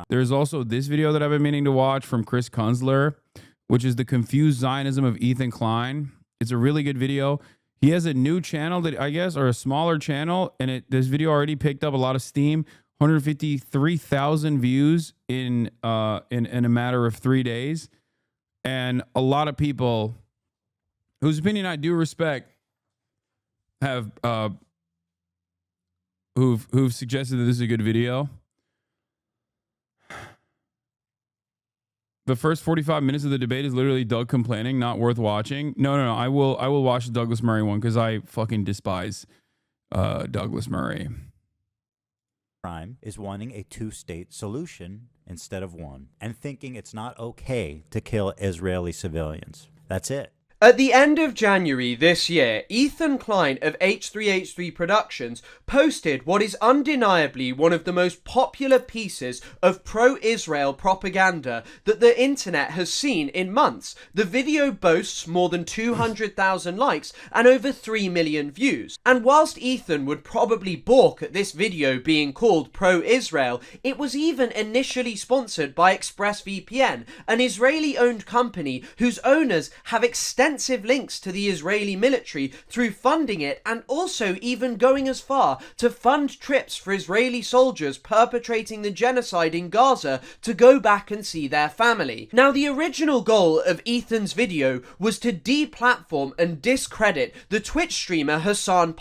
There's also this video that I've been meaning to watch from Chris Kunzler, which is the confused Zionism of Ethan Klein. It's a really good video. He has a new channel that I guess, or a smaller channel, and this video already picked up a lot of steam. 153,000 views in a matter of 3 days, and a lot of people whose opinion I do respect have who've suggested that this is a good video. The first 45 minutes of the debate is literally Doug complaining, not worth watching. No. I will watch the Douglas Murray one because I fucking despise Douglas Murray. Crime is wanting a two-state solution instead of one, and thinking it's not okay to kill Israeli civilians. That's it. At the end of January this year, Ethan Klein of H3H3 Productions posted what is undeniably one of the most popular pieces of pro-Israel propaganda that the internet has seen in months. The video boasts more than 200,000 likes and over 3 million views. And whilst Ethan would probably balk at this video being called pro-Israel, it was even initially sponsored by ExpressVPN, an Israeli-owned company whose owners have extensive links to the Israeli military through funding it, and also even going as far to fund trips for Israeli soldiers perpetrating the genocide in Gaza to go back and see their family. Now, the original goal of Ethan's video was to deplatform and discredit the Twitch streamer Hasan.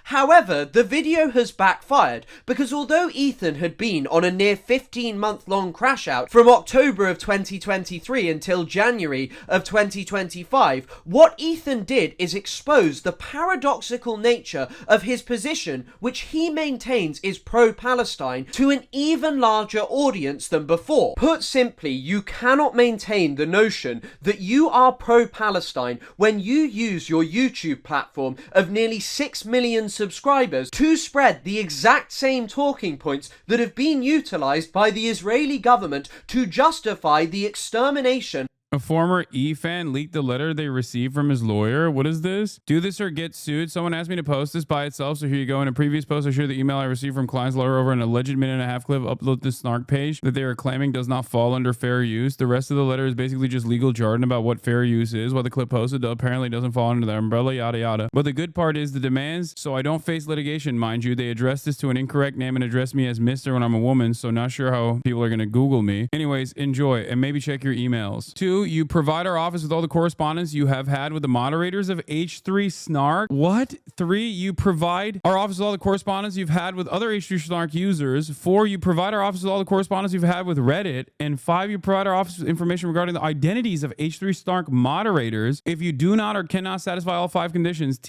However, the video has backfired because although Ethan had been on a near 15-month-long crash out from October of 2023 until January of 2025, what Ethan did is expose the paradoxical nature of his position, which he maintains is pro-Palestine, to an even larger audience than before. Put simply, you cannot maintain the notion that you are pro-Palestine when you use your YouTube platform of nearly 6 million subscribers to spread the exact same talking points that have been utilized by the Israeli government to justify the extermination. A former E-fan leaked the letter they received from his lawyer. What is this? Do this or get sued. Someone asked me to post this by itself, so here you go. In a previous post, I shared the email I received from Klein's lawyer over an alleged minute-and-a-half clip. Upload this snark page that they are claiming does not fall under fair use. The rest of the letter is basically just legal jargon about what fair use is. What the clip posted apparently doesn't fall under the umbrella, yada yada. But the good part is the demands, so I don't face litigation, mind you. They address this to an incorrect name and address me as Mr. when I'm a woman, so not sure how people are going to Google me. Anyways, enjoy, and maybe check your emails. 2, you provide our office with all the correspondence you have had with the moderators of H3 Snark. What? 3, you provide our office with all the correspondence you've had with other H3 Snark users. 4, you provide our office with all the correspondence you've had with Reddit. And 5, you provide our office with information regarding the identities of H3 Snark moderators. If you do not or cannot satisfy all 5 conditions,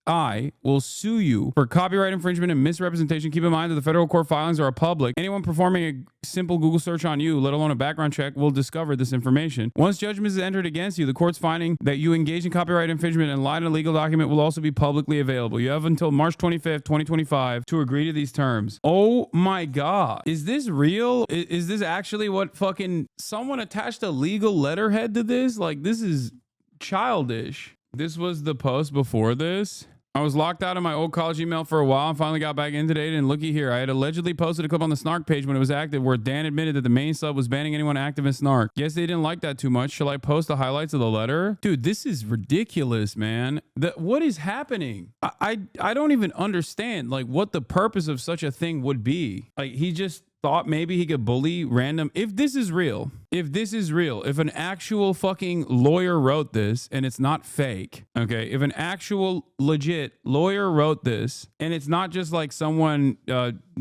I will sue you for copyright infringement and misrepresentation. Keep in mind that the federal court filings are public. Anyone performing a simple Google search on you, let alone a background check, will discover this information. Once judgment is entered against you, the court's finding that you engaged in copyright infringement and lied in a legal document will also be publicly available. You have until March 25th, 2025 to agree to these terms. Oh my God. Is this real? Is this actually what fucking someone attached a legal letterhead to this? Like, this is childish. This was the post before this. I was locked out of my old college email for a while and finally got back into today. And looky here, I had allegedly posted a clip on the Snark page when it was active where Dan admitted that the main sub was banning anyone active in Snark. Guess they didn't like that too much. Shall I post the highlights of the letter? Dude, this is ridiculous, man. What is happening? I don't even understand like what the purpose of such a thing would be. Like, he just thought maybe he could bully random. If this is real, if an actual fucking lawyer wrote this and it's not fake, okay, if an actual legit lawyer wrote this and it's not just like someone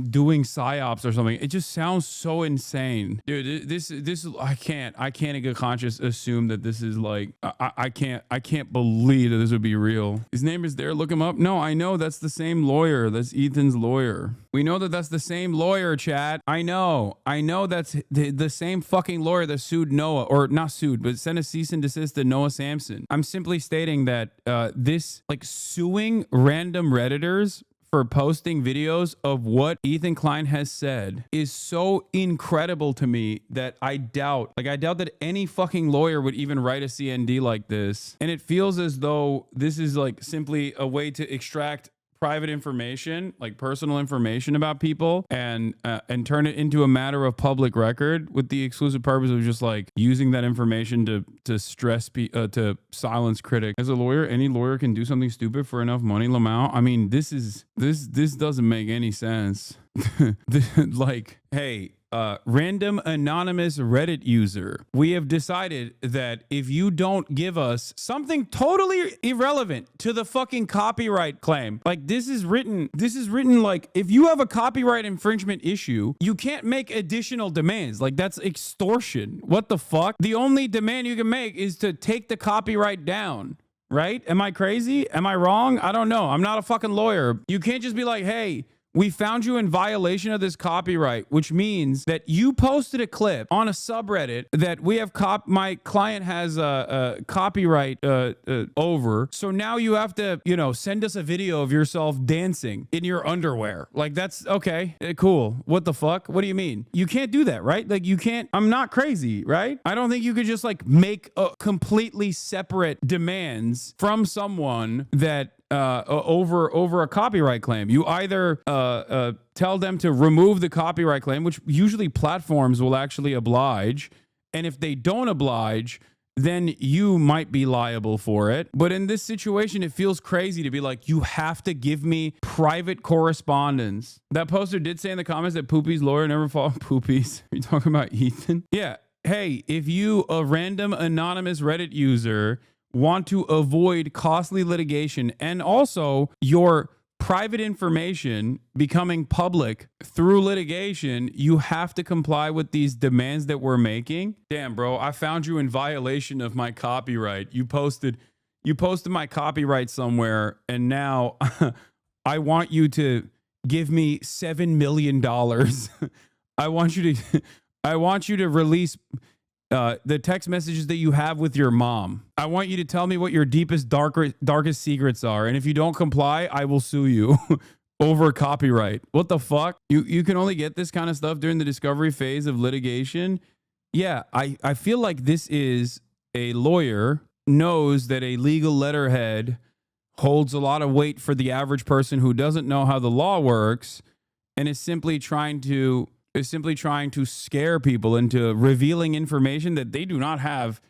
doing psyops or something, it just sounds so insane, dude. This I can't in good conscience assume that this is like I can't believe that this would be real. His name is there. Look him up. No, I know that's the same lawyer. That's Ethan's lawyer. We know that that's the same lawyer, chat. I know that's the same fucking lawyer that sued Noah, or not sued, but sent a cease and desist to Noah Samson. I'm simply stating that this, like, suing random Redditors for posting videos of what Ethan Klein has said is so incredible to me that I doubt that any fucking lawyer would even write a CND like this. And it feels as though this is like simply a way to extract private information, like personal information about people, and turn it into a matter of public record with the exclusive purpose of just like using that information to to silence critics. As a lawyer, any lawyer can do something stupid for enough money, Lamau. I mean, this doesn't make any sense. Like, hey, random anonymous Reddit user, we have decided that if you don't give us something totally irrelevant to the fucking copyright claim, like this is written like if you have a copyright infringement issue, you can't make additional demands. Like that's extortion. What the fuck? The only demand you can make is to take the copyright down. Right? Am I crazy? Am I wrong? I don't know. I'm not a fucking lawyer. You can't just be like, hey, we found you in violation of this copyright, which means that you posted a clip on a subreddit that we have my client has a copyright over. So now you have to, send us a video of yourself dancing in your underwear. Like that's okay. Cool. What the fuck? What do you mean? You can't do that, right? Like you can't, I'm not crazy, right? I don't think you could just like make a completely separate demands from someone that over a copyright claim. You either tell them to remove the copyright claim, which usually platforms will actually oblige, and if they don't oblige, then you might be liable for it. But in this situation, it feels crazy to be like, you have to give me private correspondence. That poster did say in the comments that Poopy's lawyer never followed Poopies. Are you talking about Ethan? Yeah. Hey, if you, a random anonymous Reddit user, want to avoid costly litigation and also your private information becoming public through litigation, you have to comply with these demands that we're making. Damn, bro, I found you in violation of my copyright. You posted my copyright somewhere, and now I want you to give me $7 million. I want you to release the text messages that you have with your mom. I want you to tell me what your deepest, darkest secrets are. And if you don't comply, I will sue you over copyright. What the fuck? You can only get this kind of stuff during the discovery phase of litigation. Yeah, I feel like this is a lawyer knows that a legal letterhead holds a lot of weight for the average person who doesn't know how the law works and is simply trying to scare people into revealing information that they do not have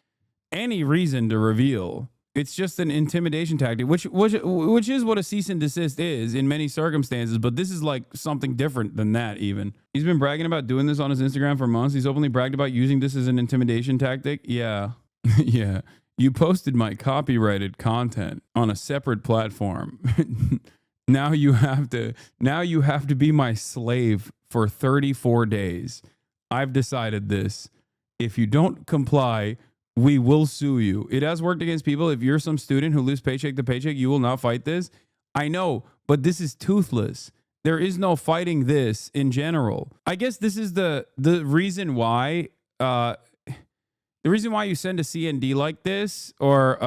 any reason to reveal. It's just an intimidation tactic, which is what a cease and desist is in many circumstances. But this is like something different than that even. He's been bragging about doing this on his Instagram for months. He's openly bragged about using this as an intimidation tactic. Yeah. Yeah. You posted my copyrighted content on a separate platform. Now you have to be my slave for 34 days. I've decided this. If you don't comply, we will sue you. It has worked against people. If you're some student who lives paycheck to paycheck, you will not fight this. I know, but this is toothless. There is no fighting this in general. I guess this is the reason why you send a CND like this, or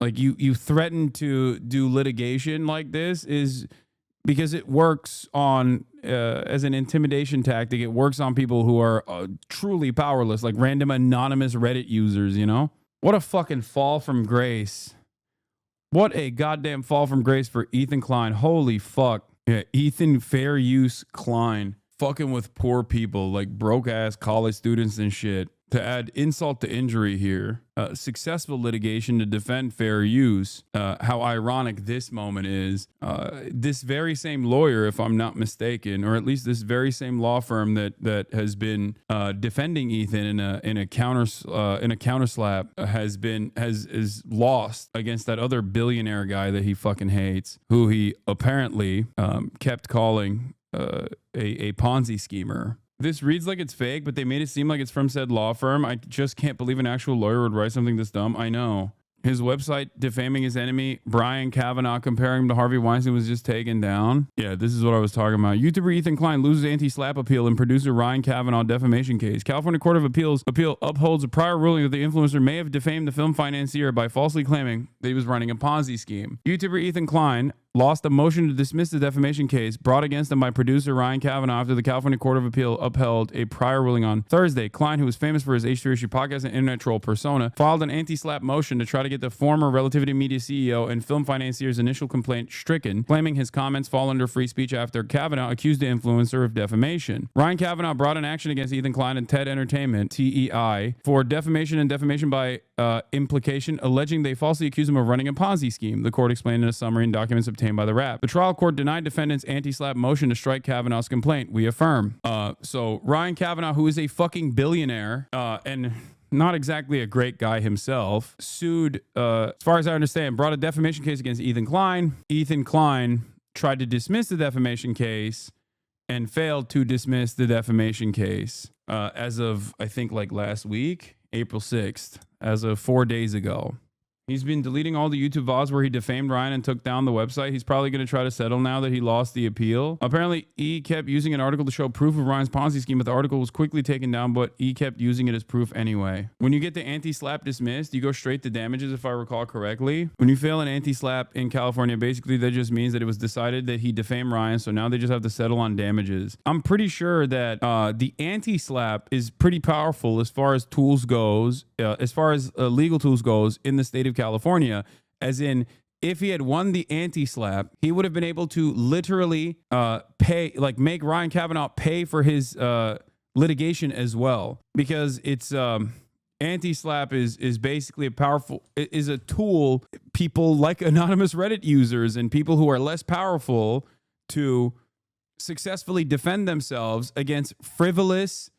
like you threaten to do litigation like this, is because it works on as an intimidation tactic. It works on people who are truly powerless, like random anonymous Reddit users. What a fucking fall from grace. What a goddamn fall from grace for Ethan Klein. Holy fuck. Yeah, Ethan Fair Use Klein fucking with poor people like broke ass college students and shit. To add insult to injury here, successful litigation to defend fair use. How ironic this moment is. This very same lawyer, if I'm not mistaken, or at least this very same law firm that has been defending Ethan in a counterslap has lost against that other billionaire guy that he fucking hates, who he apparently kept calling a Ponzi schemer. This reads like it's fake, but they made it seem like it's from said law firm. I just can't believe an actual lawyer would write something this dumb. I know. His website defaming his enemy, Brian Kavanaugh, comparing him to Harvey Weinstein, was just taken down. Yeah, this is what I was talking about. YouTuber Ethan Klein loses anti-slap appeal in producer Ryan Kavanaugh defamation case. California Court of Appeal upholds a prior ruling that the influencer may have defamed the film financier by falsely claiming that he was running a Ponzi scheme. YouTuber Ethan Klein lost a motion to dismiss the defamation case brought against him by producer Ryan Kavanaugh after the California Court of Appeal upheld a prior ruling on Thursday. Klein, who is famous for his H3Issue podcast and internet troll persona, filed an anti-slap motion to try to get the former Relativity Media CEO and film financier's initial complaint stricken, claiming his comments fall under free speech after Kavanaugh accused the influencer of defamation. Ryan Kavanaugh brought an action against Ethan Klein and TED Entertainment, TEI, for defamation and defamation by implication, alleging they falsely accused him of running a Ponzi scheme, the court explained in a summary in documents obtained by the Wrap. The trial court denied defendants' anti-slap motion to strike Kavanaugh's complaint. We affirm. So Ryan Kavanaugh, who is a fucking billionaire and not exactly a great guy himself, sued, as far as I understand, brought a defamation case against Ethan Klein. Ethan Klein tried to dismiss the defamation case and failed to dismiss the defamation case as of, I think, like last week, April 6th, as of 4 days ago. He's been deleting all the YouTube VODs where he defamed Ryan and took down the website. He's probably going to try to settle now that he lost the appeal. Apparently, E kept using an article to show proof of Ryan's Ponzi scheme, but the article was quickly taken down, but E kept using it as proof anyway. When you get the anti-slap dismissed, you go straight to damages, if I recall correctly. When you fail an anti-slap in California, basically that just means that it was decided that he defamed Ryan, so now they just have to settle on damages. I'm pretty sure that the anti-slap is pretty powerful as far as tools goes, as far as legal tools goes in the state of California, as in, if he had won the anti-slap, he would have been able to literally pay, like make Ryan Kavanaugh pay for his litigation as well, because it's anti-slap is basically a tool people like anonymous Reddit users and people who are less powerful to successfully defend themselves against frivolous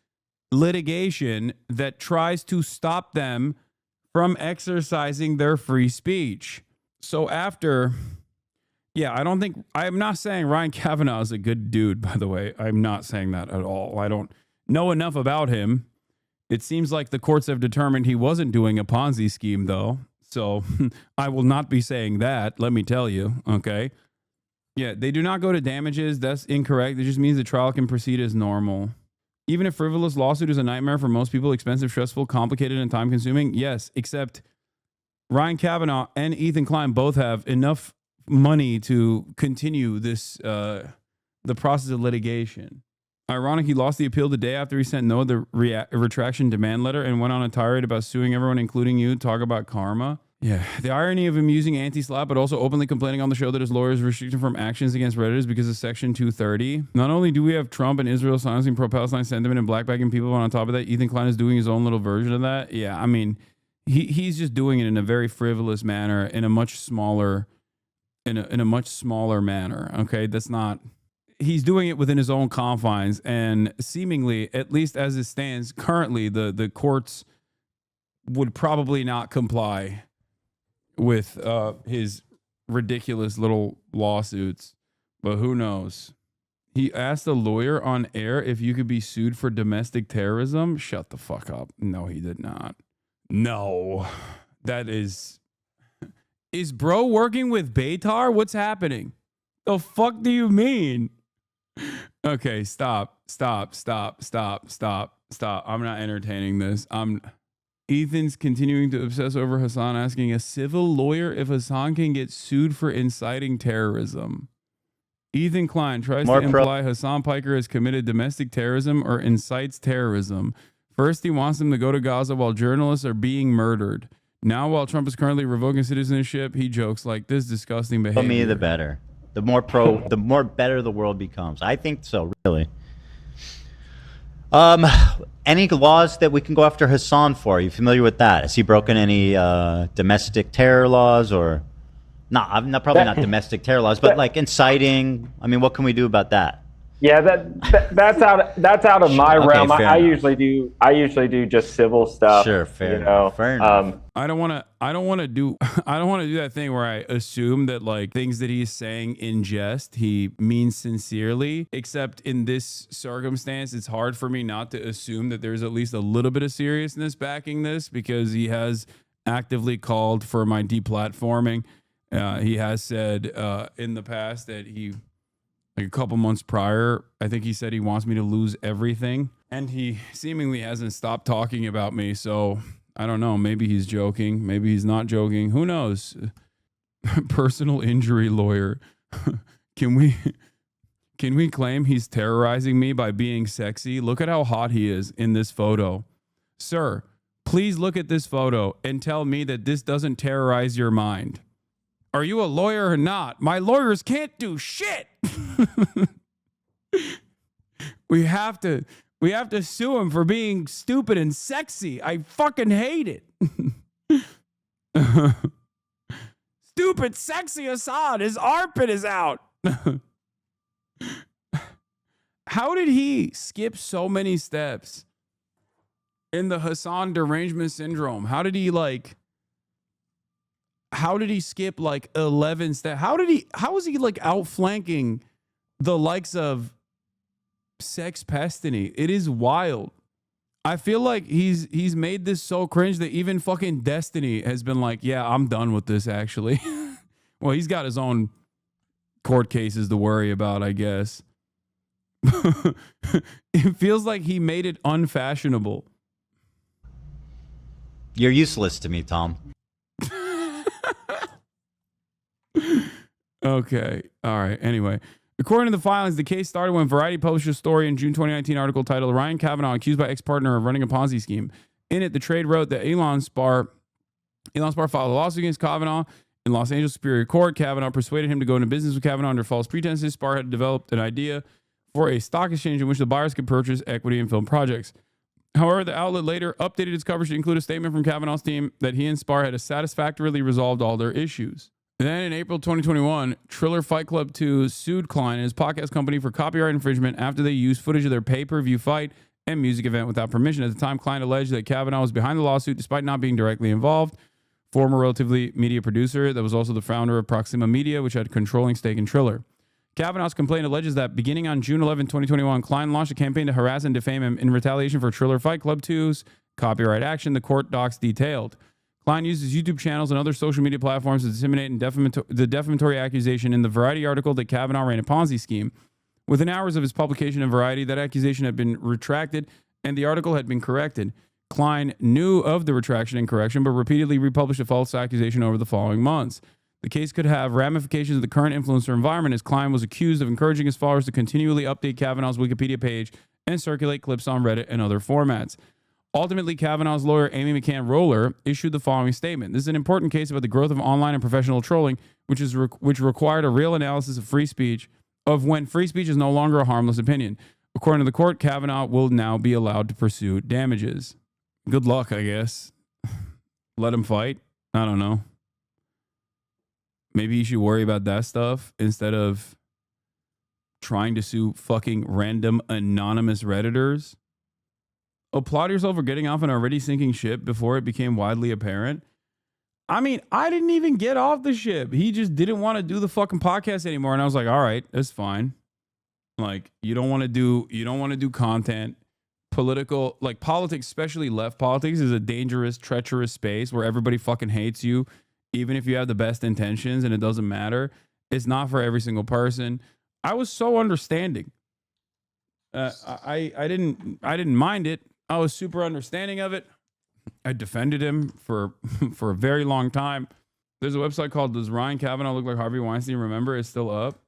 litigation that tries to stop them from exercising their free speech. So after, I'm not saying Ryan Kavanaugh is a good dude, by the way. I'm not saying that at all. I don't know enough about him. It seems like the courts have determined he wasn't doing a Ponzi scheme, though. So I will not be saying that, let me tell you, okay? Yeah, they do not go to damages. That's incorrect. It just means the trial can proceed as normal. Even if frivolous lawsuit is a nightmare for most people, expensive, stressful, complicated, and time-consuming, yes, except Ryan Kavanaugh and Ethan Klein both have enough money to continue this, the process of litigation. Ironic, he lost the appeal the day after he sent Noah the retraction demand letter and went on a tirade about suing everyone, including you. Talk about karma. Yeah, the irony of him using anti-slap, but also openly complaining on the show that his lawyers restrict him from actions against Redditors because of Section 230. Not only do we have Trump and Israel silencing pro-Palestine sentiment and blackbacking people, but on top of that, Ethan Klein is doing his own little version of that. Yeah, I mean, he's just doing it in a very frivolous manner, in a much smaller manner. Okay, that's not. He's doing it within his own confines, and seemingly, at least as it stands currently, the courts would probably not comply with his ridiculous little lawsuits, but who knows? He asked a lawyer on air if you could be sued for domestic terrorism. Shut the fuck up. No, he did not. No, that is bro working with Beitar? What's happening? The fuck do you mean? Okay, stop. I'm not entertaining this. Ethan's continuing to obsess over Hasan, asking a civil lawyer if Hasan can get sued for inciting terrorism. Ethan Klein tries to imply Hasan Piker has committed domestic terrorism or incites terrorism. First, he wants them to go to Gaza while journalists are being murdered. Now, while Trump is currently revoking citizenship, he jokes like this disgusting behavior. For me, the better. The more better the world becomes. I think so, really. Any laws that we can go after Hasan for? Are you familiar with that? Has he broken any domestic terror laws or not? Probably not domestic terror laws, but like inciting. I mean, what can we do about that? Yeah, that's out of my realm. I usually do just civil stuff. Sure, fair enough. Fair enough. I don't want to do that thing where I assume that like things that he's saying in jest he means sincerely, except in this circumstance it's hard for me not to assume that there's at least a little bit of seriousness backing this, because he has actively called for my deplatforming. He has said in the past that he, like a couple months prior, I think he said he wants me to lose everything, and he seemingly hasn't stopped talking about me. So I don't know. Maybe he's joking. Maybe he's not joking. Who knows? Personal injury lawyer. Can we claim he's terrorizing me by being sexy? Look at how hot he is in this photo. Sir, please look at this photo and tell me that this doesn't terrorize your mind. Are you a lawyer or not? My lawyers can't do shit. We have to sue him for being stupid and sexy. I fucking hate it. Stupid, sexy Hasan. His armpit is out. How did he skip so many steps in the Hasan derangement syndrome? How did he skip like 11 steps? How was he like outflanking the likes of Sex Pestiny? It is wild. I feel like he's made this so cringe that even fucking Destiny has been like, yeah, I'm done with this actually. Well, he's got his own court cases to worry about, I guess. It feels like he made it unfashionable. You're useless to me, Tom. Okay. All right. Anyway, according to the filings, the case started when Variety published a story in June 2019 article titled Ryan Kavanaugh accused by ex-partner of running a Ponzi scheme. In it, the trade wrote that Elon Spar filed a lawsuit against Kavanaugh in Los Angeles Superior Court. Kavanaugh persuaded him to go into business with Kavanaugh under false pretenses. Spar had developed an idea for a stock exchange in which the buyers could purchase equity in film projects. However, the outlet later updated its coverage to include a statement from Kavanaugh's team that he and Spar had satisfactorily resolved all their issues. Then in April 2021, Triller Fight Club 2 sued Klein and his podcast company for copyright infringement after they used footage of their pay-per-view fight and music event without permission. At the time, Klein alleged that Kavanaugh was behind the lawsuit despite not being directly involved. Former Relatively Media producer that was also the founder of Proxima Media, which had a controlling stake in Triller. Kavanaugh's complaint alleges that beginning on June 11, 2021, Klein launched a campaign to harass and defame him in retaliation for Triller Fight Club 2's copyright action, the court docs detailed. Klein used his YouTube channels and other social media platforms to disseminate the defamatory accusation in the Variety article that Kavanaugh ran a Ponzi scheme. Within hours of his publication in Variety, that accusation had been retracted and the article had been corrected. Klein knew of the retraction and correction, but repeatedly republished a false accusation over the following months. The case could have ramifications of the current influencer environment, as Klein was accused of encouraging his followers to continually update Kavanaugh's Wikipedia page and circulate clips on Reddit and other formats. Ultimately, Kavanaugh's lawyer, Amy McCann Roller, issued the following statement. This is an important case about the growth of online and professional trolling, which required a real analysis of free speech, of when free speech is no longer a harmless opinion. According to the court, Kavanaugh will now be allowed to pursue damages. Good luck, I guess. Let him fight. I don't know. Maybe you should worry about that stuff instead of trying to sue fucking random anonymous Redditors. Applaud yourself for getting off an already sinking ship before it became widely apparent. I mean, I didn't even get off the ship. He just didn't want to do the fucking podcast anymore. And I was like, all right, that's fine. Like, you don't want to do content. Political, like politics, especially left politics, is a dangerous, treacherous space where everybody fucking hates you, even if you have the best intentions, and it doesn't matter. It's not for every single person. I was so understanding. I didn't mind it. I was super understanding of it. I defended him for a very long time. There's a website called Does Ryan Kavanaugh Look Like Harvey Weinstein? Remember, it's still up.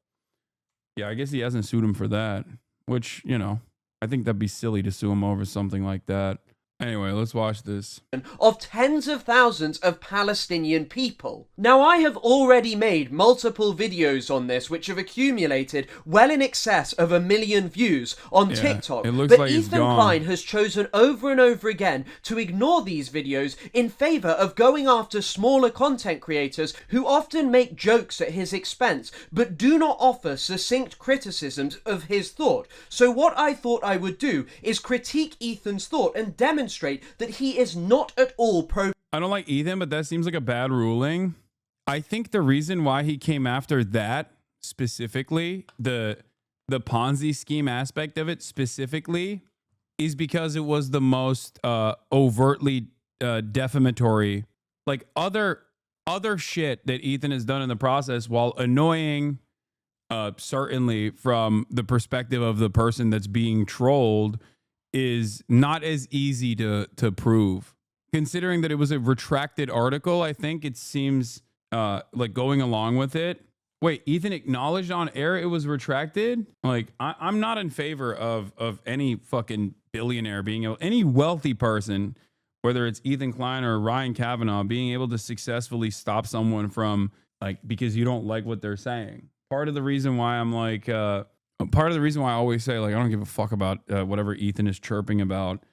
Yeah, I guess he hasn't sued him for that, which, you know, I think that'd be silly to sue him over something like that. Anyway, let's watch this. Of tens of thousands of Palestinian people. Now, I have already made multiple videos on this, which have accumulated well in excess of 1 million views on TikTok. It looks but like Ethan Klein has chosen over and over again to ignore these videos in favor of going after smaller content creators who often make jokes at his expense, but do not offer succinct criticisms of his thought. So what I thought I would do is critique Ethan's thought and demonstrate that he is not at all pro. I don't like Ethan, but that seems like a bad ruling. I think the reason why he came after that specifically, the Ponzi scheme aspect of it specifically, is because it was the most overtly defamatory. Like other shit that Ethan has done in the process, while annoying, certainly from the perspective of the person that's being trolled, is not as easy to prove. Considering that it was a retracted article, I think it seems like going along with it Wait, Ethan acknowledged on air it was retracted? Like, I'm not in favor of any fucking billionaire being able, any wealthy person, whether it's Ethan Klein or Ryan Kavanaugh, being able to successfully stop someone from, like, because you don't like what they're saying. Part of the reason why I'm like, part of the reason why I always say, like, I don't give a fuck about whatever Ethan is chirping about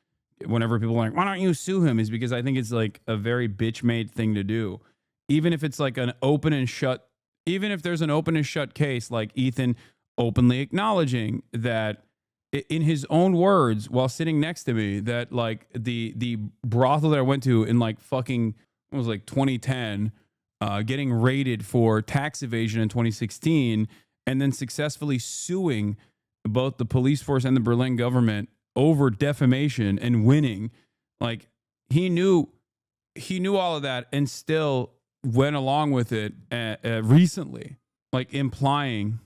whenever people are like, why don't you sue him, is because I think it's like a very bitch-made thing to do. Even if it's like an open and shut, even if there's an open and shut case, like Ethan openly acknowledging that in his own words while sitting next to me, that like the brothel that I went to in like fucking, it was like 2010, getting raided for tax evasion in 2016, and then successfully suing both the police force and the Berlin government over defamation and winning. Like, he knew all of that and still went along with it recently, like implying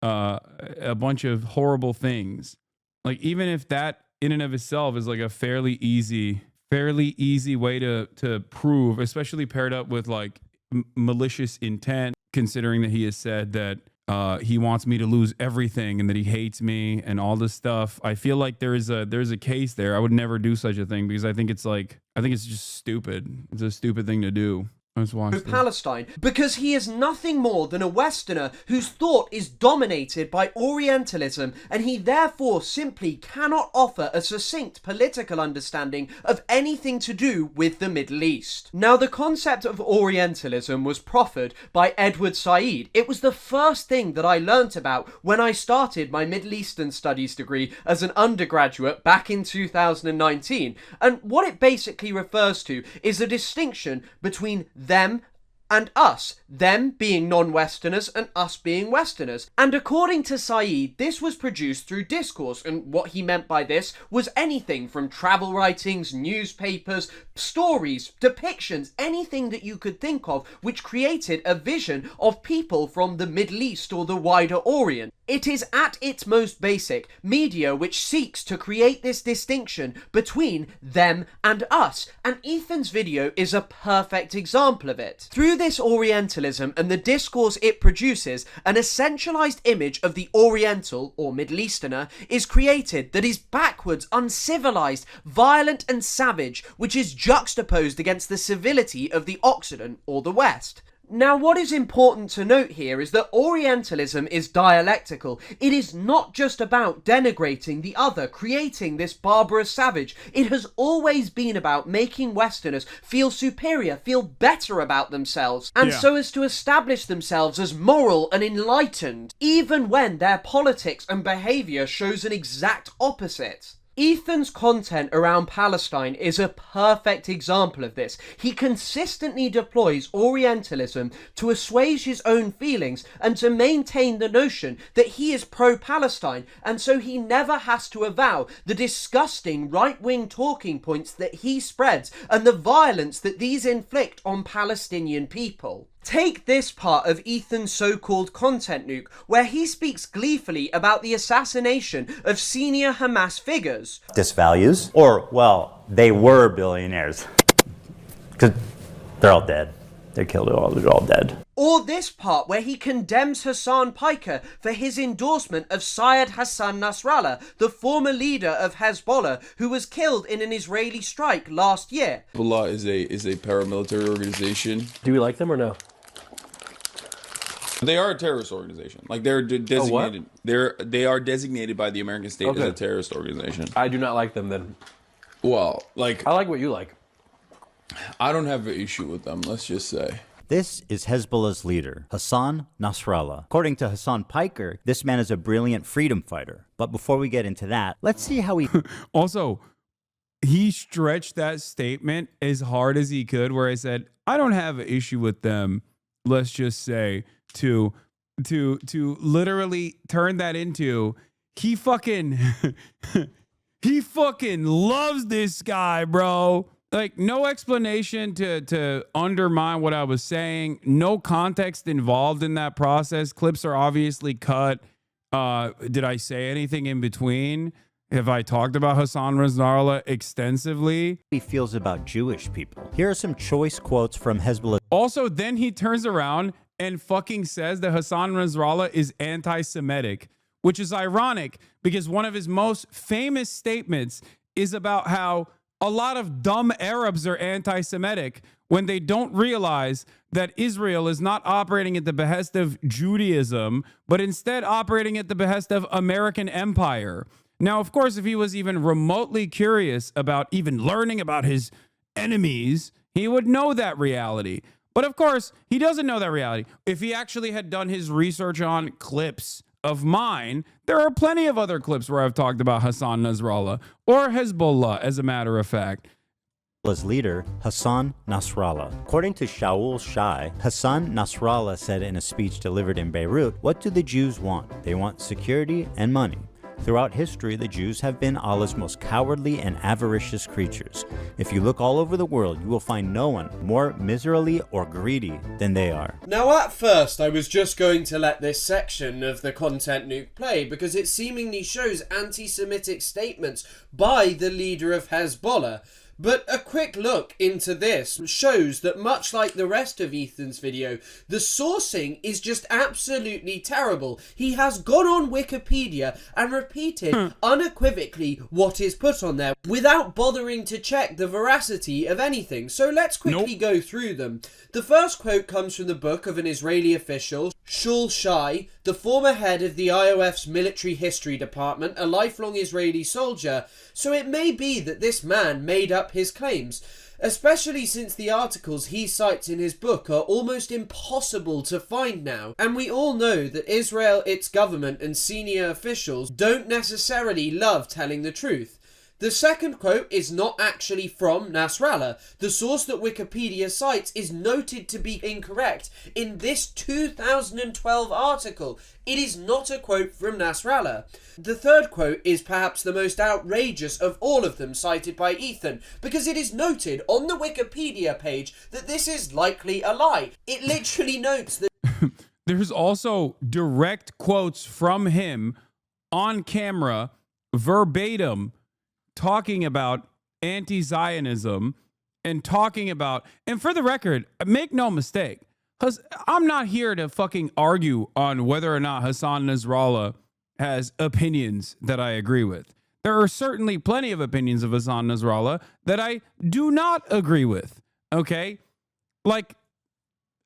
a bunch of horrible things. Like, even if that in and of itself is like a fairly easy way to prove, especially paired up with like malicious intent, considering that he has said that he wants me to lose everything and that he hates me and all this stuff. I feel like there's a case there. I would never do such a thing because I think it's just stupid. It's a stupid thing to do. Palestine, because he is nothing more than a Westerner whose thought is dominated by Orientalism, and he therefore simply cannot offer a succinct political understanding of anything to do with the Middle East. Now, the concept of Orientalism was proffered by Edward Said. It was the first thing that I learnt about when I started my Middle Eastern Studies degree as an undergraduate back in 2019, and what it basically refers to is a distinction between them and us, them being non-Westerners and us being Westerners. And according to Said, this was produced through discourse, and what he meant by this was anything from travel writings, newspapers, stories, depictions, anything that you could think of which created a vision of people from the Middle East or the wider Orient. It is at its most basic media which seeks to create this distinction between them and us, and Ethan's video is a perfect example of it. Through this Orientalism and the discourse it produces, an essentialized image of the Oriental or Middle Easterner is created that is backwards, uncivilized, violent and savage, which is juxtaposed against the civility of the Occident or the West. Now, what is important to note here is that Orientalism is dialectical. It is not just about denigrating the other, creating this barbarous savage. It has always been about making Westerners feel superior, feel better about themselves, and so as to establish themselves as moral and enlightened, even when their politics and behavior shows an exact opposite. Ethan's content around Palestine is a perfect example of this. He consistently deploys Orientalism to assuage his own feelings and to maintain the notion that he is pro-Palestine, and so he never has to avow the disgusting right-wing talking points that he spreads and the violence that these inflict on Palestinian people. Take this part of Ethan's so-called content nuke, where he speaks gleefully about the assassination of senior Hamas figures. Disvalues, or, well, they were billionaires. Because they're all dead. They killed it all, they're all dead. Or this part where he condemns Hasan Piker for his endorsement of Syed Hassan Nasrallah, the former leader of Hezbollah, who was killed in an Israeli strike last year. Hezbollah is a paramilitary organization. Do we like them or no? They are a terrorist organization. Like, they're designated. They are designated by the American state as a terrorist organization. I do not like them then. Well, like, I like what you like. I don't have an issue with them, let's just say. This is Hezbollah's leader, Hassan Nasrallah. According to Hasan Piker, this man is a brilliant freedom fighter. But before we get into that, let's see how he... Also, he stretched that statement as hard as he could, where I said, I don't have an issue with them, let's just say, to literally turn that into, he fucking loves this guy, bro. Like, no explanation to undermine what I was saying. No context involved in that process. Clips are obviously cut. Did I say anything in between? Have I talked about Hassan Nasrallah extensively? He feels about Jewish people. Here are some choice quotes from Hezbollah. Also, then he turns around and fucking says that Hassan Nasrallah is anti-Semitic, which is ironic because one of his most famous statements is about how a lot of dumb Arabs are anti-Semitic when they don't realize that Israel is not operating at the behest of Judaism, but instead operating at the behest of American empire. Now, of course, if he was even remotely curious about even learning about his enemies, he would know that reality. But of course, he doesn't know that reality. If he actually had done his research on clips of mine, there are plenty of other clips where I've talked about Hassan Nasrallah or Hezbollah, as a matter of fact. Leader Hassan Nasrallah. According to Shaul Shai, Hassan Nasrallah said in a speech delivered in Beirut, "What do the Jews want? They want security and money. Throughout history, the Jews have been Allah's most cowardly and avaricious creatures. If you look all over the world, you will find no one more miserly or greedy than they are." Now, at first, I was just going to let this section of the content nuke play because it seemingly shows anti-Semitic statements by the leader of Hezbollah. But a quick look into this shows that much like the rest of Ethan's video, the sourcing is just absolutely terrible. He has gone on Wikipedia and repeated unequivocally what is put on there without bothering to check the veracity of anything. So let's quickly go through them. The first quote comes from the book of an Israeli official, Shaul Shai, the former head of the IOF's military history department, a lifelong Israeli soldier. So it may be that this man made up his claims, especially since the articles he cites in his book are almost impossible to find now. And we all know that Israel, its government and senior officials don't necessarily love telling the truth. The second quote is not actually from Nasrallah. The source that Wikipedia cites is noted to be incorrect in this 2012 article. It is not a quote from Nasrallah. The third quote is perhaps the most outrageous of all of them cited by Ethan, because it is noted on the Wikipedia page that this is likely a lie. It literally notes that... There's also direct quotes from him on camera, verbatim, talking about anti-Zionism and talking about, and for the record, make no mistake, I'm not here to fucking argue on whether or not Hassan Nasrallah has opinions that I agree with. There are certainly plenty of opinions of Hassan Nasrallah that I do not agree with, okay? Like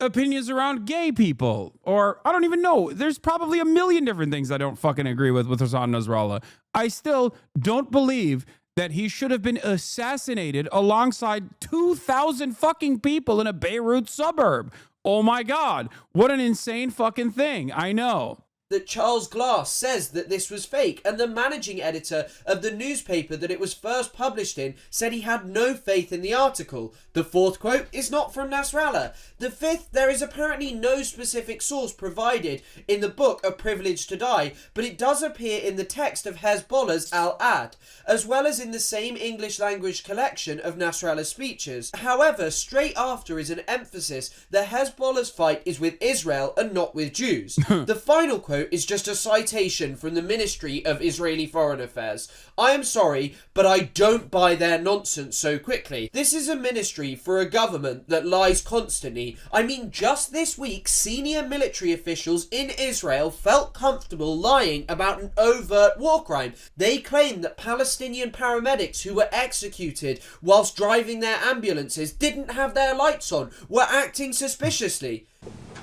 opinions around gay people, or I don't even know. There's probably a million different things I don't fucking agree with Hassan Nasrallah. I still don't believe that he should have been assassinated alongside 2,000 fucking people in a Beirut suburb. Oh my God, what an insane fucking thing. I know. That Charles Glass says that this was fake, and the managing editor of the newspaper that it was first published in said he had no faith in the article. The fourth quote is not from Nasrallah. The fifth, there is apparently no specific source provided in the book A Privilege to Die, but it does appear in the text of Hezbollah's Al-Ad, as well as in the same English language collection of Nasrallah's speeches. However, straight after is an emphasis that Hezbollah's fight is with Israel and not with Jews. The final quote is just a citation from the Ministry of Israeli Foreign Affairs. I am sorry, but I don't buy their nonsense so quickly. This is a ministry for a government that lies constantly. I mean, just this week, senior military officials in Israel felt comfortable lying about an overt war crime. They claim that Palestinian paramedics who were executed whilst driving their ambulances didn't have their lights on, were acting suspiciously.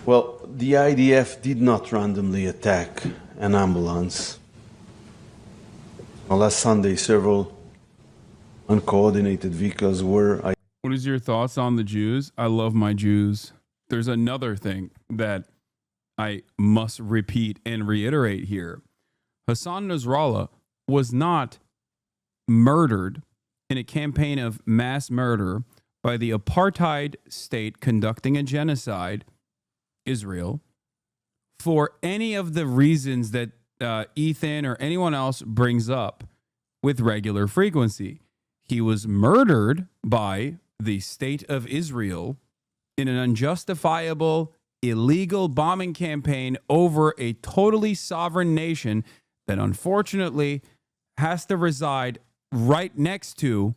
Well, the IDF did not randomly attack an ambulance. Last Sunday, several uncoordinated vehicles were... What is your thoughts on the Jews? I love my Jews. There's another thing that I must repeat and reiterate here. Hassan Nasrallah was not murdered in a campaign of mass murder by the apartheid state conducting a genocide, Israel, for any of the reasons that Ethan or anyone else brings up with regular frequency. He was murdered by the state of Israel in an unjustifiable, illegal bombing campaign over a totally sovereign nation that unfortunately has to reside right next to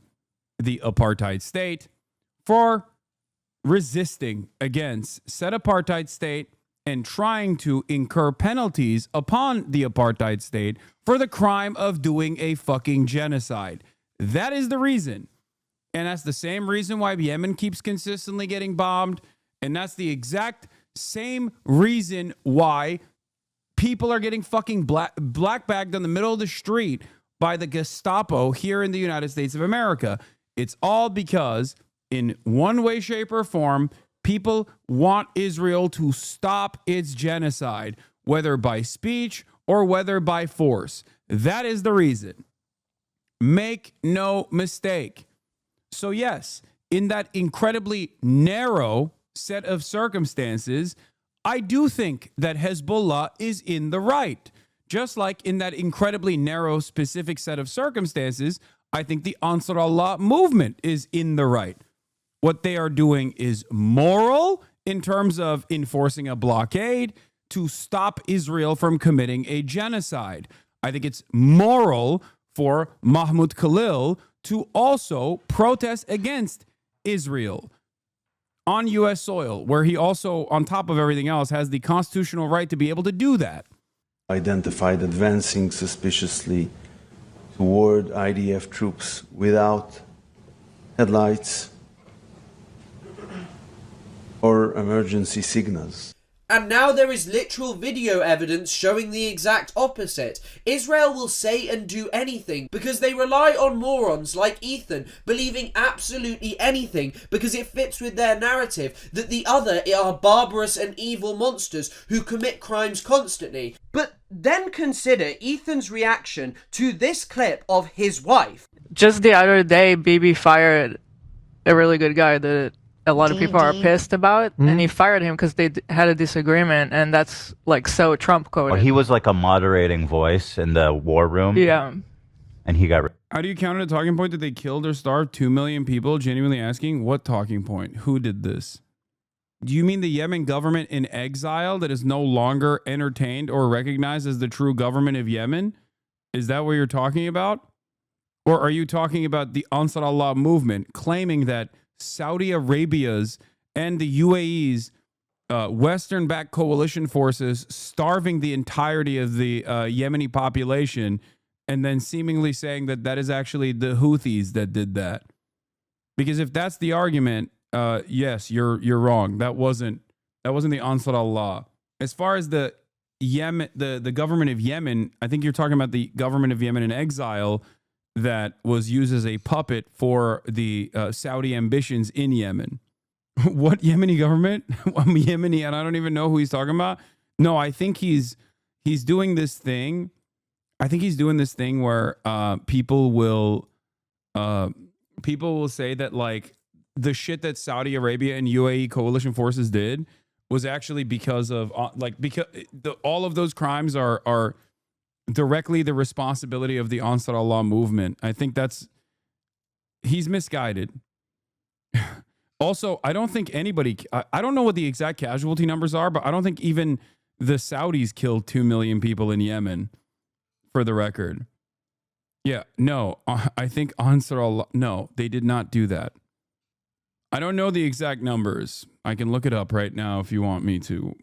the apartheid state for resisting against said apartheid state and trying to incur penalties upon the apartheid state for the crime of doing a fucking genocide. That is the reason. And that's the same reason why Yemen keeps consistently getting bombed. And that's the exact same reason why people are getting fucking black bagged on the middle of the street by the Gestapo here in the United States of America. It's all because in one way, shape, or form, people want Israel to stop its genocide, whether by speech or whether by force. That is the reason. Make no mistake. So yes, in that incredibly narrow set of circumstances, I do think that Hezbollah is in the right. Just like in that incredibly narrow specific set of circumstances, I think the Ansar Allah movement is in the right. What they are doing is moral in terms of enforcing a blockade to stop Israel from committing a genocide. I think it's moral for Mahmoud Khalil to also protest against Israel on U.S. soil, where he also, on top of everything else, has the constitutional right to be able to do that. Identified advancing suspiciously toward IDF troops without headlights or emergency signals. And now there is literal video evidence showing the exact opposite. Israel will say and do anything because they rely on morons like Ethan believing absolutely anything because it fits with their narrative that the other are barbarous and evil monsters who commit crimes constantly. But then consider Ethan's reaction to this clip of his wife. Just the other day, Bibi fired a really good guy that a lot of people are pissed about, and he fired him because they had a disagreement, and that's like so Trump coded. Or he was like a moderating voice in the war room. Yeah. And he got... How do you count a talking point that they killed or starved 2 million people? Genuinely asking, what talking point? Who did this? Do you mean the Yemen government in exile that is no longer entertained or recognized as the true government of Yemen? Is that what you're talking about? Or are you talking about the Ansar Allah movement claiming that Saudi Arabia's and the UAE's Western-backed coalition forces starving the entirety of the Yemeni population, and then seemingly saying that that is actually the Houthis that did that? Because if that's the argument, yes, you're wrong. That wasn't the Ansar Allah. As far as the Yemen, the government of Yemen, I think you're talking about the government of Yemen in exile that was used as a puppet for the Saudi ambitions in Yemen. What Yemeni government? I'm Yemeni and I don't even know who he's talking about. No, I think he's doing this thing. I think he's doing this thing where people will say that like the shit that Saudi Arabia and UAE coalition forces did was actually because of all of those crimes are directly the responsibility of the Ansar Allah movement. I think he's misguided. Also, I don't think anybody, I don't know what the exact casualty numbers are, but I don't think even the Saudis killed 2 million people in Yemen, for the record. Yeah, no, I think Ansar Allah, no, they did not do that. I don't know the exact numbers. I can look it up right now if you want me to.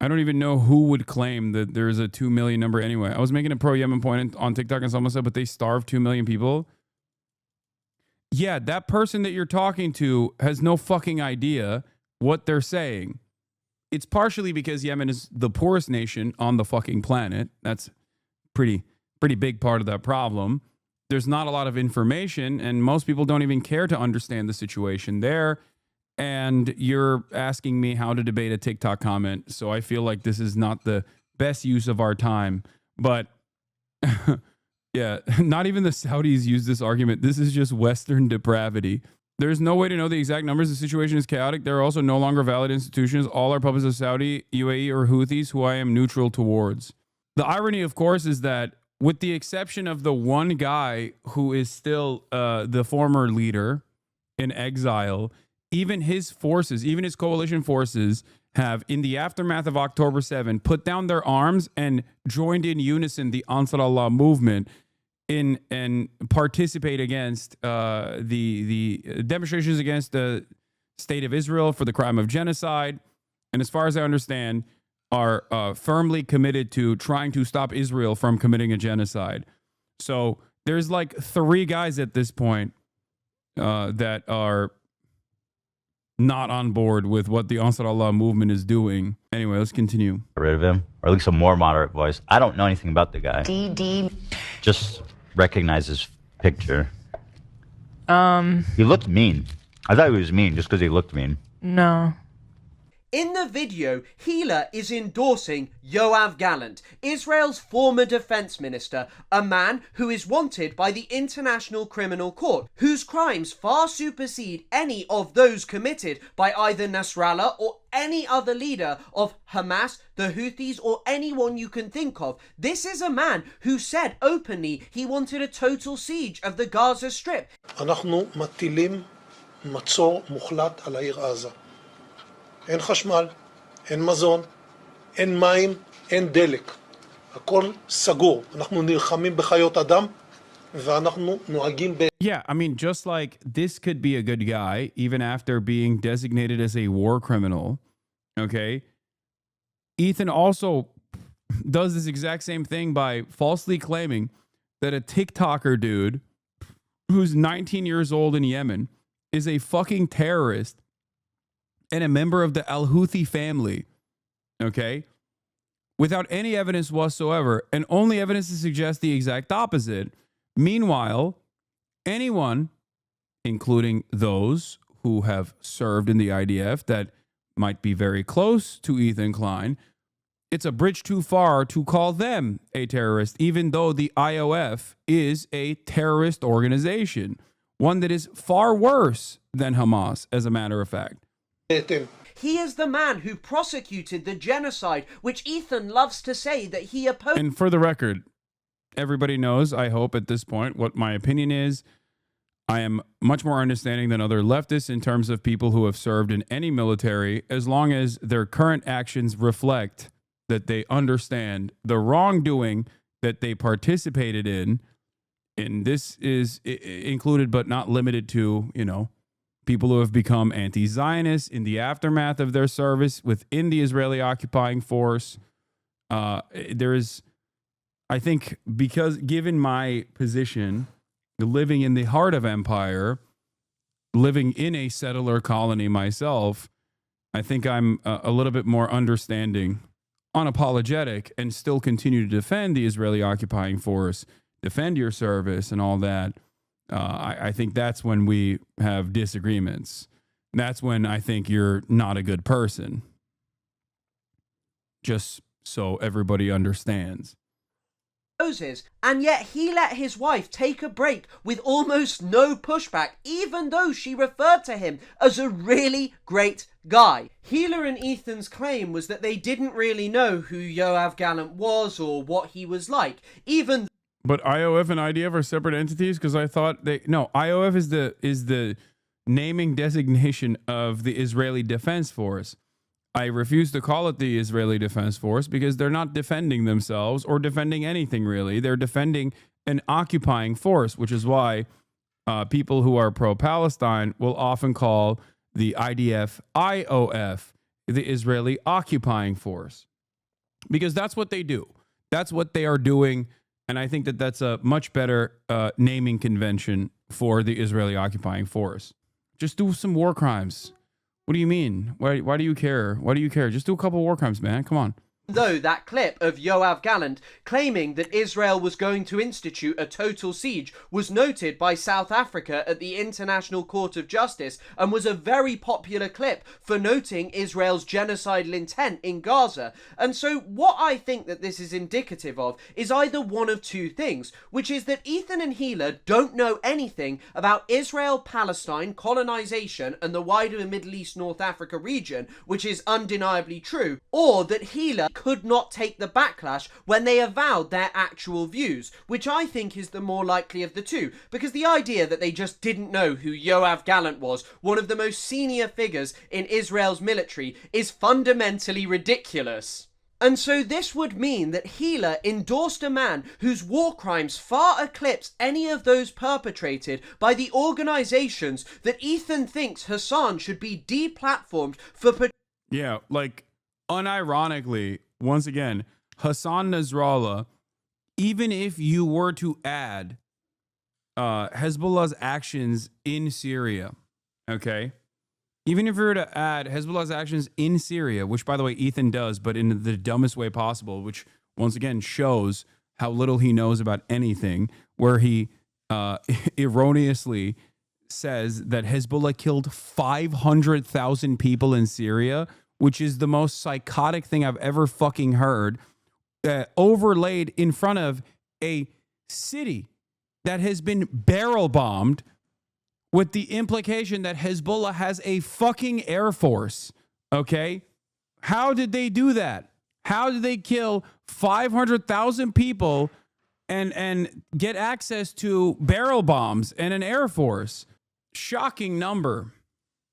I don't even know who would claim that there's a 2 million number anyway. I was making a pro-Yemen point on TikTok and someone said, but they starved 2 million people. Yeah, that person that you're talking to has no fucking idea what they're saying. It's partially because Yemen is the poorest nation on the fucking planet. That's pretty big part of that problem. There's not a lot of information and most people don't even care to understand the situation there. And you're asking me how to debate a TikTok comment. So I feel like this is not the best use of our time. But yeah, not even the Saudis use this argument. This is just Western depravity. There's no way to know the exact numbers. The situation is chaotic. There are also no longer valid institutions. All are puppets of Saudi, UAE, or Houthis, who I am neutral towards. The irony, of course, is that with the exception of the one guy who is still the former leader in exile, even his forces, even his coalition forces have, in the aftermath of October 7, put down their arms and joined in unison the Ansar Allah movement and participate against the demonstrations against the state of Israel for the crime of genocide, and as far as I understand, are firmly committed to trying to stop Israel from committing a genocide. So there's like 3 guys at this point that are not on board with what the Ansar Allah movement is doing. Anyway, let's continue. Get rid of him, or at least a more moderate voice. I don't know anything about the guy. Just recognize his picture. He looked mean. I thought he was mean just because he looked mean. No. In the video, Hila is endorsing Yoav Gallant, Israel's former defense minister, a man who is wanted by the International Criminal Court, whose crimes far supersede any of those committed by either Nasrallah or any other leader of Hamas, the Houthis, or anyone you can think of. This is a man who said openly he wanted a total siege of the Gaza Strip. אנחנו מטילים מצור מוחלט על העיר עזה. אין חשמל, אין מזון, אין מים, אין דלק. הכל סגור. אנחנו נלחמים בחיות אדם, ואנחנו נוהגים ב... Yeah, I mean, just like this could be a good guy, even after being designated as a war criminal, okay? Ethan also does this exact same thing by falsely claiming that a TikToker dude who's 19 years old in Yemen is a fucking terrorist and a member of the Al-Houthi family, okay? Without any evidence whatsoever, and only evidence to suggest the exact opposite. Meanwhile, anyone, including those who have served in the IDF that might be very close to Ethan Klein, it's a bridge too far to call them a terrorist, even though the IOF is a terrorist organization, one that is far worse than Hamas, as a matter of fact. He is the man who prosecuted the genocide, which Ethan loves to say that he opposed. And for the record, everybody knows, I hope at this point, what my opinion is. I am much more understanding than other leftists in terms of people who have served in any military, as long as their current actions reflect that they understand the wrongdoing that they participated in. And this is included but not limited to, you know, people who have become anti-Zionists in the aftermath of their service within the Israeli occupying force. There is, I think, because given my position, living in the heart of empire, living in a settler colony myself, I think I'm a little bit more understanding, unapologetic, and still continue to defend the Israeli occupying force, defend your service and all that. I think that's when we have disagreements. That's when I think you're not a good person. Just so everybody understands. And yet he let his wife take a break with almost no pushback, even though she referred to him as a really great guy. Hila and Ethan's claim was that they didn't really know who Yoav Gallant was or what he was like, even. But IOF and IDF are separate entities, because I thought IOF is the naming designation of the Israeli Defense Force. I refuse to call it the Israeli Defense Force because they're not defending themselves or defending anything really. They're defending an occupying force, which is why people who are pro-Palestine will often call the IDF IOF, the Israeli Occupying Force, because that's what they do. That's what they are doing. And I think that that's a much better naming convention for the Israeli occupying force. Just do some war crimes. What do you mean? Why do you care? Why do you care? Just do a couple war crimes, man. Come on. Though that clip of Yoav Gallant claiming that Israel was going to institute a total siege was noted by South Africa at the International Court of Justice and was a very popular clip for noting Israel's genocidal intent in Gaza. And so what I think that this is indicative of is either one of two things, which is that Ethan and Hila don't know anything about Israel-Palestine colonization and the wider Middle East North Africa region, which is undeniably true, or that Hila could not take the backlash when they avowed their actual views, which I think is the more likely of the two, because the idea that they just didn't know who Yoav Gallant was, one of the most senior figures in Israel's military, is fundamentally ridiculous. And so this would mean that Hila endorsed a man whose war crimes far eclipse any of those perpetrated by the organizations that Ethan thinks Hasan should be deplatformed for Yeah, like unironically, once again, Hassan Nasrallah, even if you were to add Hezbollah's actions in Syria, okay? Even if you were to add Hezbollah's actions in Syria, which, by the way, Ethan does, but in the dumbest way possible, which, once again, shows how little he knows about anything, where he erroneously says that Hezbollah killed 500,000 people in Syria, which is the most psychotic thing I've ever fucking heard, overlaid in front of a city that has been barrel bombed, with the implication that Hezbollah has a fucking air force, okay? How did they do that? How did they kill 500,000 people and get access to barrel bombs and an air force? Shocking number.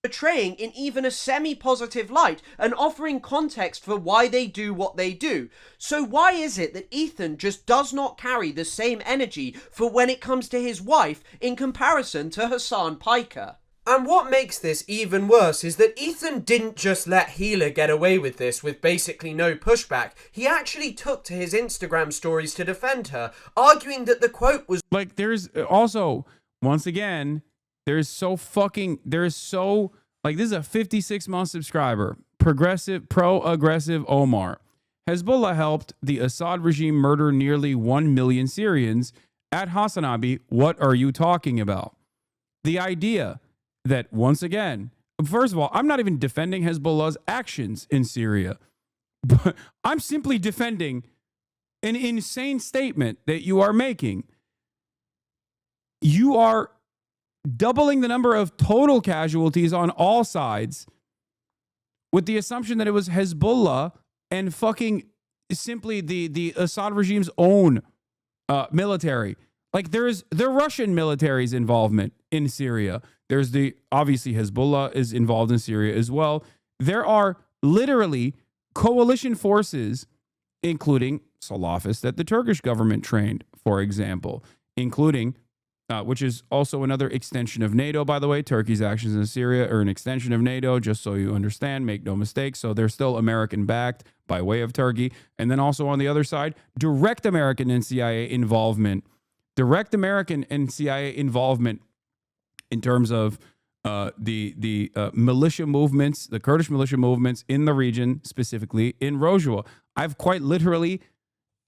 Portraying in even a semi-positive light and offering context for why they do what they do. So why is it that Ethan just does not carry the same energy for when it comes to his wife in comparison to Hasan Piker? And what makes this even worse is that Ethan didn't just let Gila get away with this with basically no pushback. He actually took to his Instagram stories to defend her, arguing that the quote was... Like, there's also, once again... Like, this is a 56-month subscriber, progressive, pro-aggressive Omar. Hezbollah helped the Assad regime murder nearly 1 million Syrians. At Hasanabi, what are you talking about? The idea that, once again, first of all, I'm not even defending Hezbollah's actions in Syria, but I'm simply defending an insane statement that you are making. You are doubling the number of total casualties on all sides with the assumption that it was Hezbollah and fucking simply the Assad regime's own military. Like, there's the Russian military's involvement in Syria. There's obviously Hezbollah is involved in Syria as well. There are literally coalition forces, including Salafists that the Turkish government trained, for example, including which is also another extension of NATO, by the way. Turkey's actions in Syria are an extension of NATO, just so you understand, make no mistake. So they're still American-backed by way of Turkey. And then also on the other side, direct American and CIA involvement. Direct American and CIA involvement in terms of the militia movements, the Kurdish militia movements in the region, specifically in Rojava.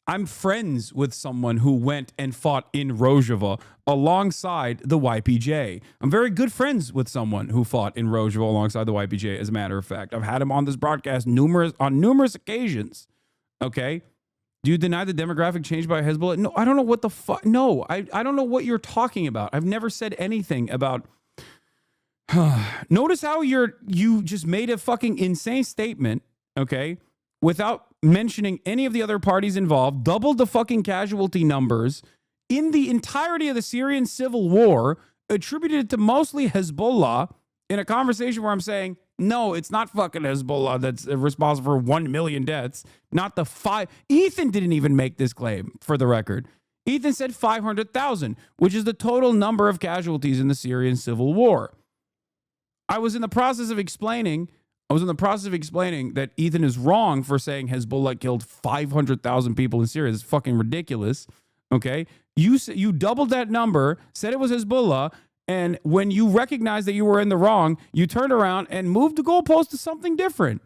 I'm friends with someone who went and fought in Rojava alongside the YPJ. I'm very good friends with someone who fought in Rojava alongside the YPJ, as a matter of fact. I've had him on this broadcast on numerous occasions. Okay? Do you deny the demographic change by Hezbollah? No, I don't know what the fuck. No, I don't know what you're talking about. I've never said anything about... Notice how you just made a fucking insane statement, okay, without mentioning any of the other parties involved, doubled the fucking casualty numbers in the entirety of the Syrian civil war, attributed it to mostly Hezbollah in a conversation where I'm saying, no, it's not fucking Hezbollah that's responsible for 1 million deaths, not the 5. Ethan didn't even make this claim, for the record. Ethan said 500,000, which is the total number of casualties in the Syrian civil war. I was in the process of explaining that Ethan is wrong for saying Hezbollah killed 500,000 people in Syria. It's fucking ridiculous. Okay? You doubled that number, said it was Hezbollah, and when you recognized that you were in the wrong, you turned around and moved the goalpost to something different.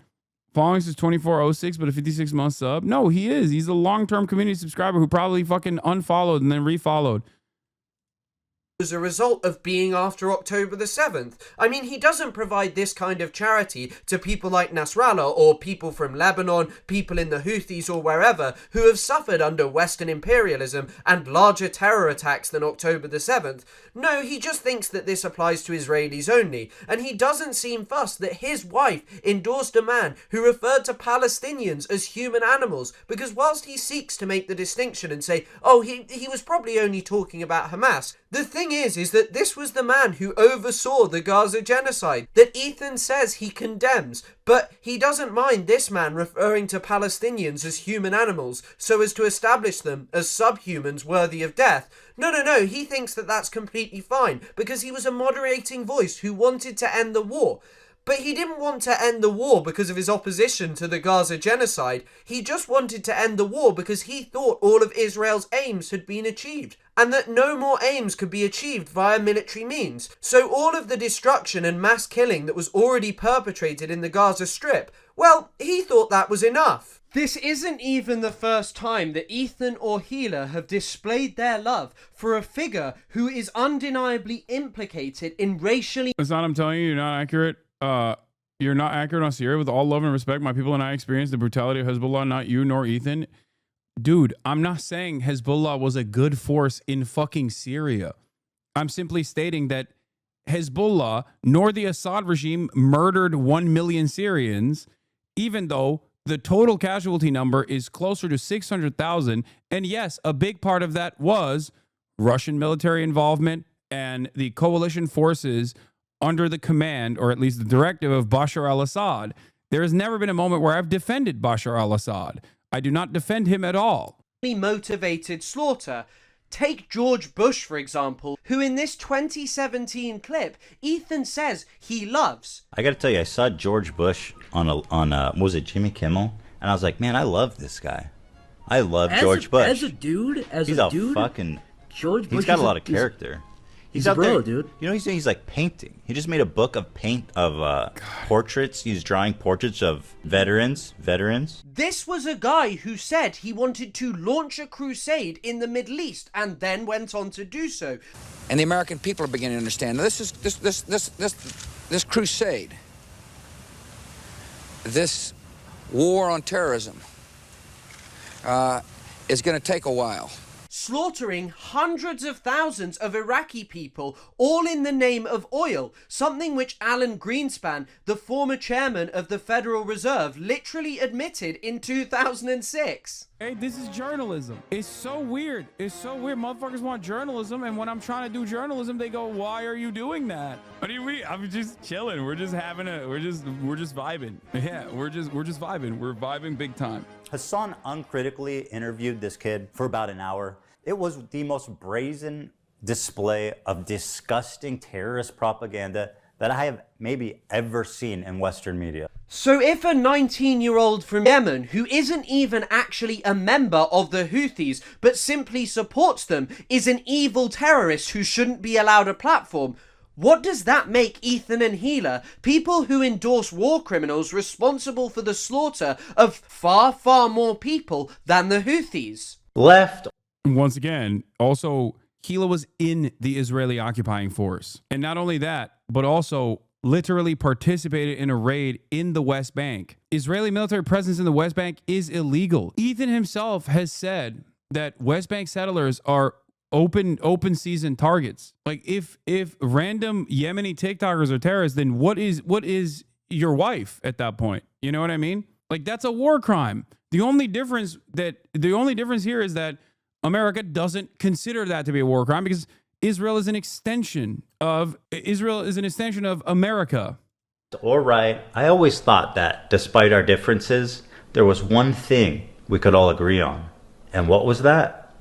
Following is 2406, but a 56-month sub. No, he is. He's a long-term community subscriber who probably fucking unfollowed and then refollowed. As a result of being after October the 7th. I mean, he doesn't provide this kind of charity to people like Nasrallah or people from Lebanon, people in the Houthis or wherever, who have suffered under Western imperialism and larger terror attacks than October the 7th. No, he just thinks that this applies to Israelis only, and he doesn't seem fussed that his wife endorsed a man who referred to Palestinians as human animals, because whilst he seeks to make the distinction and say, oh, he was probably only talking about Hamas, the thing is that this was the man who oversaw the Gaza genocide that Ethan says he condemns, but he doesn't mind this man referring to Palestinians as human animals so as to establish them as subhumans worthy of death. No, he thinks that that's completely fine because he was a moderating voice who wanted to end the war. But he didn't want to end the war because of his opposition to the Gaza genocide. He just wanted to end the war because he thought all of Israel's aims had been achieved, and that no more aims could be achieved via military means. So all of the destruction and mass killing that was already perpetrated in the Gaza Strip, well, he thought that was enough. This isn't even the first time that Ethan or Hila have displayed their love for a figure who is undeniably implicated in racially... Hasan, I'm telling you, you're not accurate. You're not accurate on Syria. With all love and respect, my people and I experienced the brutality of Hezbollah, not you nor Ethan. Dude, I'm not saying Hezbollah was a good force in fucking Syria. I'm simply stating that Hezbollah nor the Assad regime murdered 1 million Syrians, even though the total casualty number is closer to 600,000. And yes, a big part of that was Russian military involvement and the coalition forces under the command, or at least the directive, of Bashar al-Assad. There has never been a moment where I've defended Bashar al-Assad. I do not defend him at all. Motivated slaughter. Take George Bush, for example, who in this 2017 clip, Ethan says he loves. I got to tell you, I saw George Bush on what was it, Jimmy Kimmel? And I was like, man, I love this guy. I love George Bush. As a dude, he's a fucking... George Bush, he's got a lot of character. He's out there, dude. You know, he's like painting. He just made a book of portraits. He's drawing portraits of veterans. This was a guy who said he wanted to launch a crusade in the Middle East and then went on to do so. And the American people are beginning to understand. Now, this crusade, this war on terrorism, is going to take a while. Slaughtering hundreds of thousands of Iraqi people, all in the name of oil, something which Alan Greenspan, the former chairman of the Federal Reserve, literally admitted in 2006. Hey, this is journalism. It's so weird. It's so weird. Motherfuckers want journalism, and when I'm trying to do journalism, they go, "Why are you doing that?" What do you mean? I'm just chilling. We're just vibing. Yeah, we're just vibing. We're vibing big time. Hasan uncritically interviewed this kid for about an hour. It was the most brazen display of disgusting terrorist propaganda that I have maybe ever seen in Western media. So if a 19-year-old from Yemen, who isn't even actually a member of the Houthis, but simply supports them, is an evil terrorist who shouldn't be allowed a platform, what does that make Ethan and Hila, people who endorse war criminals responsible for the slaughter of far, far more people than the Houthis? Left. Once again, also, Hila was in the Israeli occupying force. And not only that, but also literally participated in a raid in the West Bank. Israeli military presence in the West Bank is illegal. Ethan himself has said that West Bank settlers are open season targets. Like if random Yemeni TikTokers are terrorists, then what is your wife at that point? You know what I mean? Like that's a war crime. The only difference here is that America doesn't consider that to be a war crime because Israel is an extension of America. All right. I always thought that despite our differences, there was one thing we could all agree on. And what was that?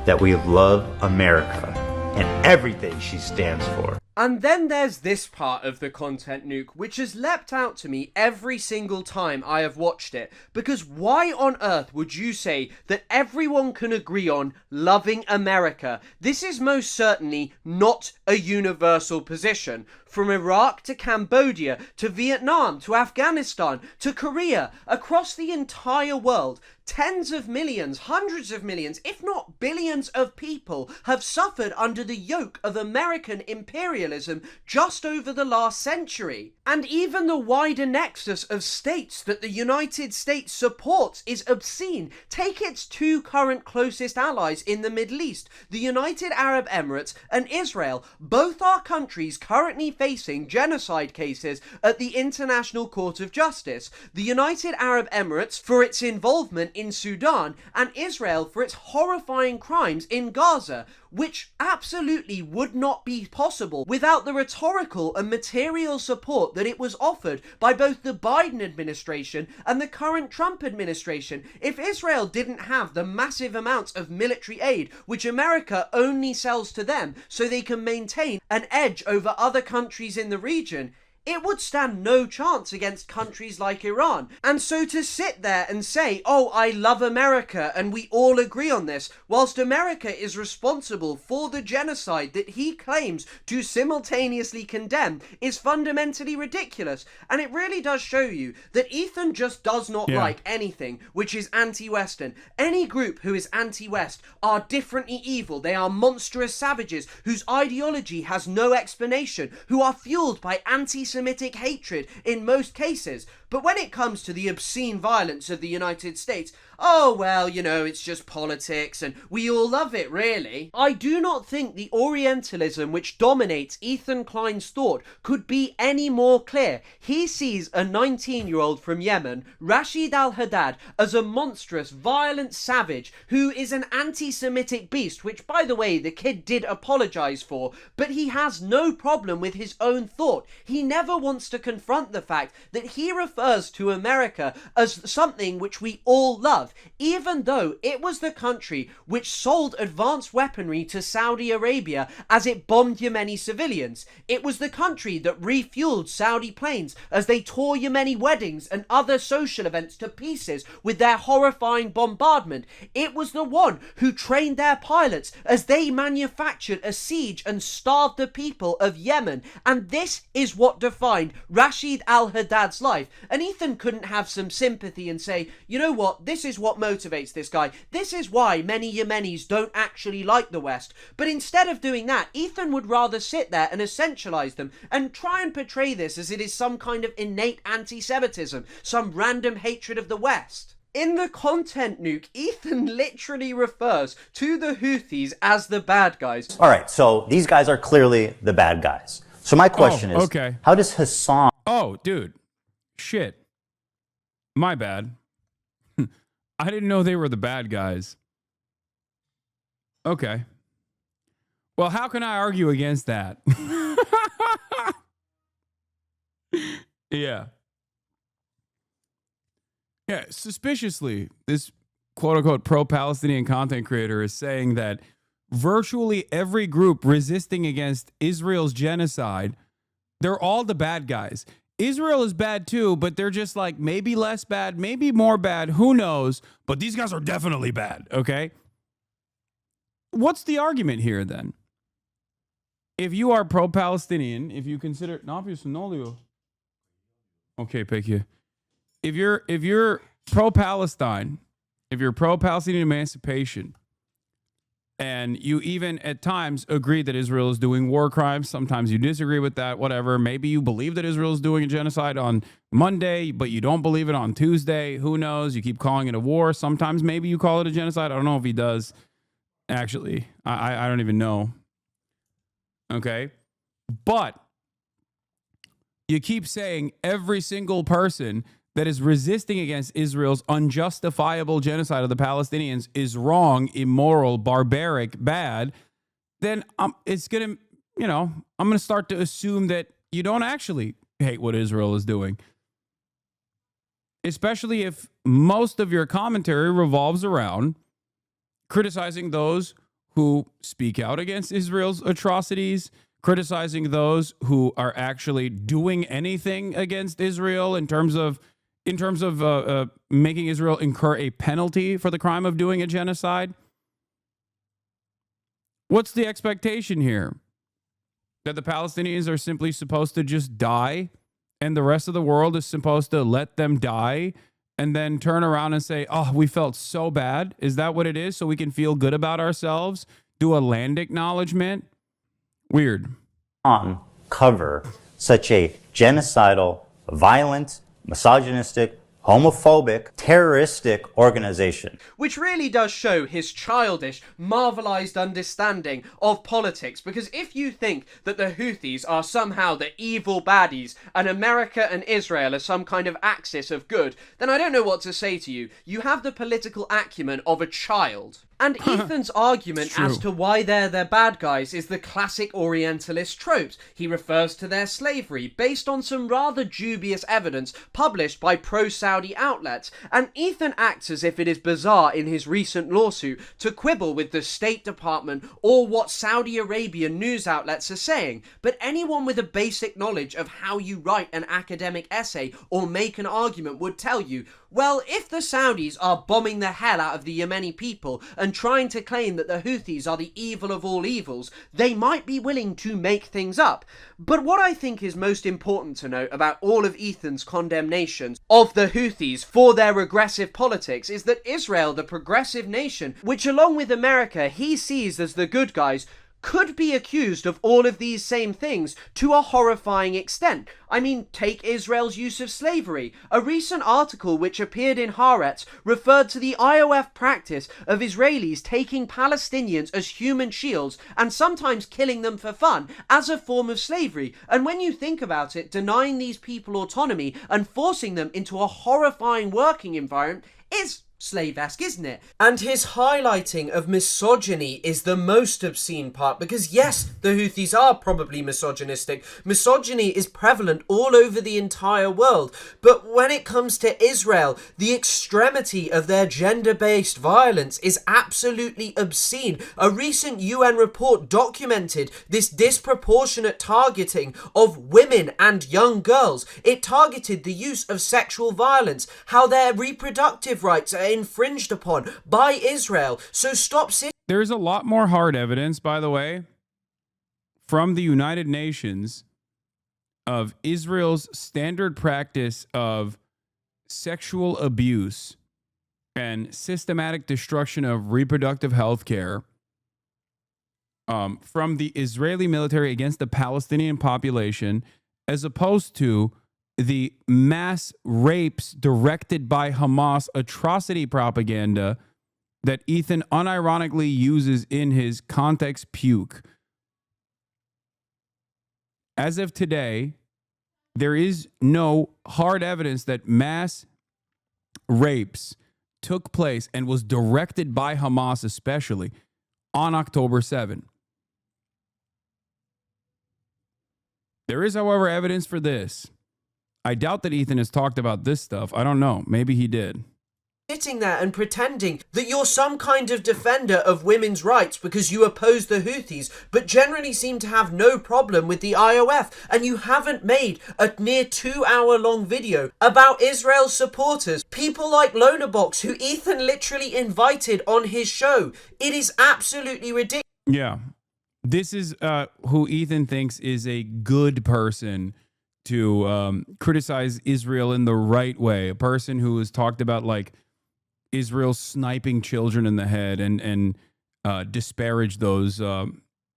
That we love America and everything she stands for. And then there's this part of the content nuke, which has leapt out to me every single time I have watched it. Because why on earth would you say that everyone can agree on loving America? This is most certainly not a universal position. From Iraq to Cambodia, to Vietnam, to Afghanistan, to Korea, across the entire world, tens of millions, hundreds of millions, if not billions of people have suffered under the yoke of American imperialism just over the last century. And even the wider nexus of states that the United States supports is obscene. Take its two current closest allies in the Middle East, the United Arab Emirates and Israel. Both are countries currently facing genocide cases at the International Court of Justice. The United Arab Emirates for its involvement in Sudan, and Israel for its horrifying crimes in Gaza, which absolutely would not be possible without the rhetorical and material support that it was offered by both the Biden administration and the current Trump administration. If Israel didn't have the massive amounts of military aid which America only sells to them so they can maintain an edge over other countries in the region, it would stand no chance against countries like Iran. And so to sit there and say, oh, I love America and we all agree on this, whilst America is responsible for the genocide that he claims to simultaneously condemn, is fundamentally ridiculous. And it really does show you that Ethan just does not like anything which is anti-Western. Any group who is anti-West are differently evil. They are monstrous savages whose ideology has no explanation, who are fueled by anti-Semitic hatred in most cases. But when it comes to the obscene violence of the United States, oh, well, you know, it's just politics and we all love it, really. I do not think the Orientalism which dominates Ethan Klein's thought could be any more clear. He sees a 19-year-old from Yemen, Rashid al-Haddad, as a monstrous, violent savage who is an anti-Semitic beast, which, by the way, the kid did apologise for, but he has no problem with his own thought. He never wants to confront the fact that he refers to America as something which we all love, even though it was the country which sold advanced weaponry to Saudi Arabia as it bombed Yemeni civilians. It was the country that refueled Saudi planes as they tore Yemeni weddings and other social events to pieces with their horrifying bombardment. It was the one who trained their pilots as they manufactured a siege and starved the people of Yemen. And this is what defined Rashid al-Haddad's life. And Ethan couldn't have some sympathy and say, you know what, this is what motivates this guy. This is why many Yemenis don't actually like the West. But instead of doing that, Ethan would rather sit there and essentialize them and try and portray this as it is some kind of innate anti-Semitism, some random hatred of the West. In the content nuke, Ethan literally refers to the Houthis as the bad guys. All right, so these guys are clearly the bad guys. So my question is, how does Hasan... Oh, dude. Shit. My bad. I didn't know they were the bad guys. Okay. Well, how can I argue against that? Yeah. Yeah, suspiciously, this quote-unquote pro-Palestinian content creator is saying that virtually every group resisting against Israel's genocide, they're all the bad guys. Israel is bad too, but they're just like maybe less bad, maybe more bad, who knows? But these guys are definitely bad, okay? What's the argument here then? If you are pro-Palestinian, if you consider... Okay, pick you. If you're pro-Palestine, if you're pro-Palestinian emancipation, and you even at times agree that Israel is doing war crimes, sometimes you disagree with that, whatever. Maybe you believe that Israel is doing a genocide on Monday, but you don't believe it on Tuesday. Who knows? You keep calling it a war. Sometimes maybe you call it a genocide. I don't know if he does. Actually, I don't even know. Okay? But you keep saying every single person that is resisting against Israel's unjustifiable genocide of the Palestinians is wrong, immoral, barbaric, bad, then it's going to, I'm going to start to assume that you don't actually hate what Israel is doing. Especially if most of your commentary revolves around criticizing those who speak out against Israel's atrocities, criticizing those who are actually doing anything against Israel in terms of making Israel incur a penalty for the crime of doing a genocide. What's the expectation here? That the Palestinians are simply supposed to just die and the rest of the world is supposed to let them die and then turn around and say, oh, we felt so bad. Is that what it is? So we can feel good about ourselves? Do a land acknowledgement? Weird. Cover such a genocidal, violent, misogynistic, homophobic, terroristic organization. Which really does show his childish, marvelized understanding of politics, because if you think that the Houthis are somehow the evil baddies and America and Israel are some kind of axis of good, then I don't know what to say to you. You have the political acumen of a child. And Ethan's argument as to why they're bad guys is the classic Orientalist tropes. He refers to their slavery based on some rather dubious evidence published by pro-Saudi outlets, and Ethan acts as if it is bizarre in his recent lawsuit to quibble with the State Department or what Saudi Arabian news outlets are saying. But anyone with a basic knowledge of how you write an academic essay or make an argument would tell you, well, if the Saudis are bombing the hell out of the Yemeni people and trying to claim that the Houthis are the evil of all evils, they might be willing to make things up. But what I think is most important to note about all of Ethan's condemnations of the Houthis for their regressive politics is that Israel, the progressive nation, which along with America he sees as the good guys, could be accused of all of these same things to a horrifying extent. I mean, take Israel's use of slavery. A recent article which appeared in Haaretz referred to the IOF practice of Israelis taking Palestinians as human shields and sometimes killing them for fun as a form of slavery. And when you think about it, denying these people autonomy and forcing them into a horrifying working environment is slave-esque, isn't it? And his highlighting of misogyny is the most obscene part, because yes, the Houthis are probably misogynistic. Misogyny is prevalent all over the entire world, but when it comes to Israel, the extremity of their gender-based violence is absolutely obscene. A recent UN report documented this disproportionate targeting of women and young girls. It targeted the use of sexual violence, how their reproductive rights are infringed upon by Israel. So stop sitting. There's a lot more hard evidence, by the way, from the United Nations of Israel's standard practice of sexual abuse and systematic destruction of reproductive health care from the Israeli military against the Palestinian population, as opposed to the mass rapes directed by Hamas atrocity propaganda that Ethan unironically uses in his context puke. As of today, there is no hard evidence that mass rapes took place and was directed by Hamas, especially on October 7. There is, however, evidence for this. I doubt that Ethan has talked about this stuff. I don't know. Maybe he did. Sitting there and pretending that you're some kind of defender of women's rights because you oppose the Houthis, but generally seem to have no problem with the IOF, and you haven't made a near 2-hour-long video about Israel's supporters, people like Lonabox, who Ethan literally invited on his show. It is absolutely ridiculous. Yeah. This is who Ethan thinks is a good person to criticize Israel in the right way. A person who has talked about like Israel sniping children in the head and disparage those,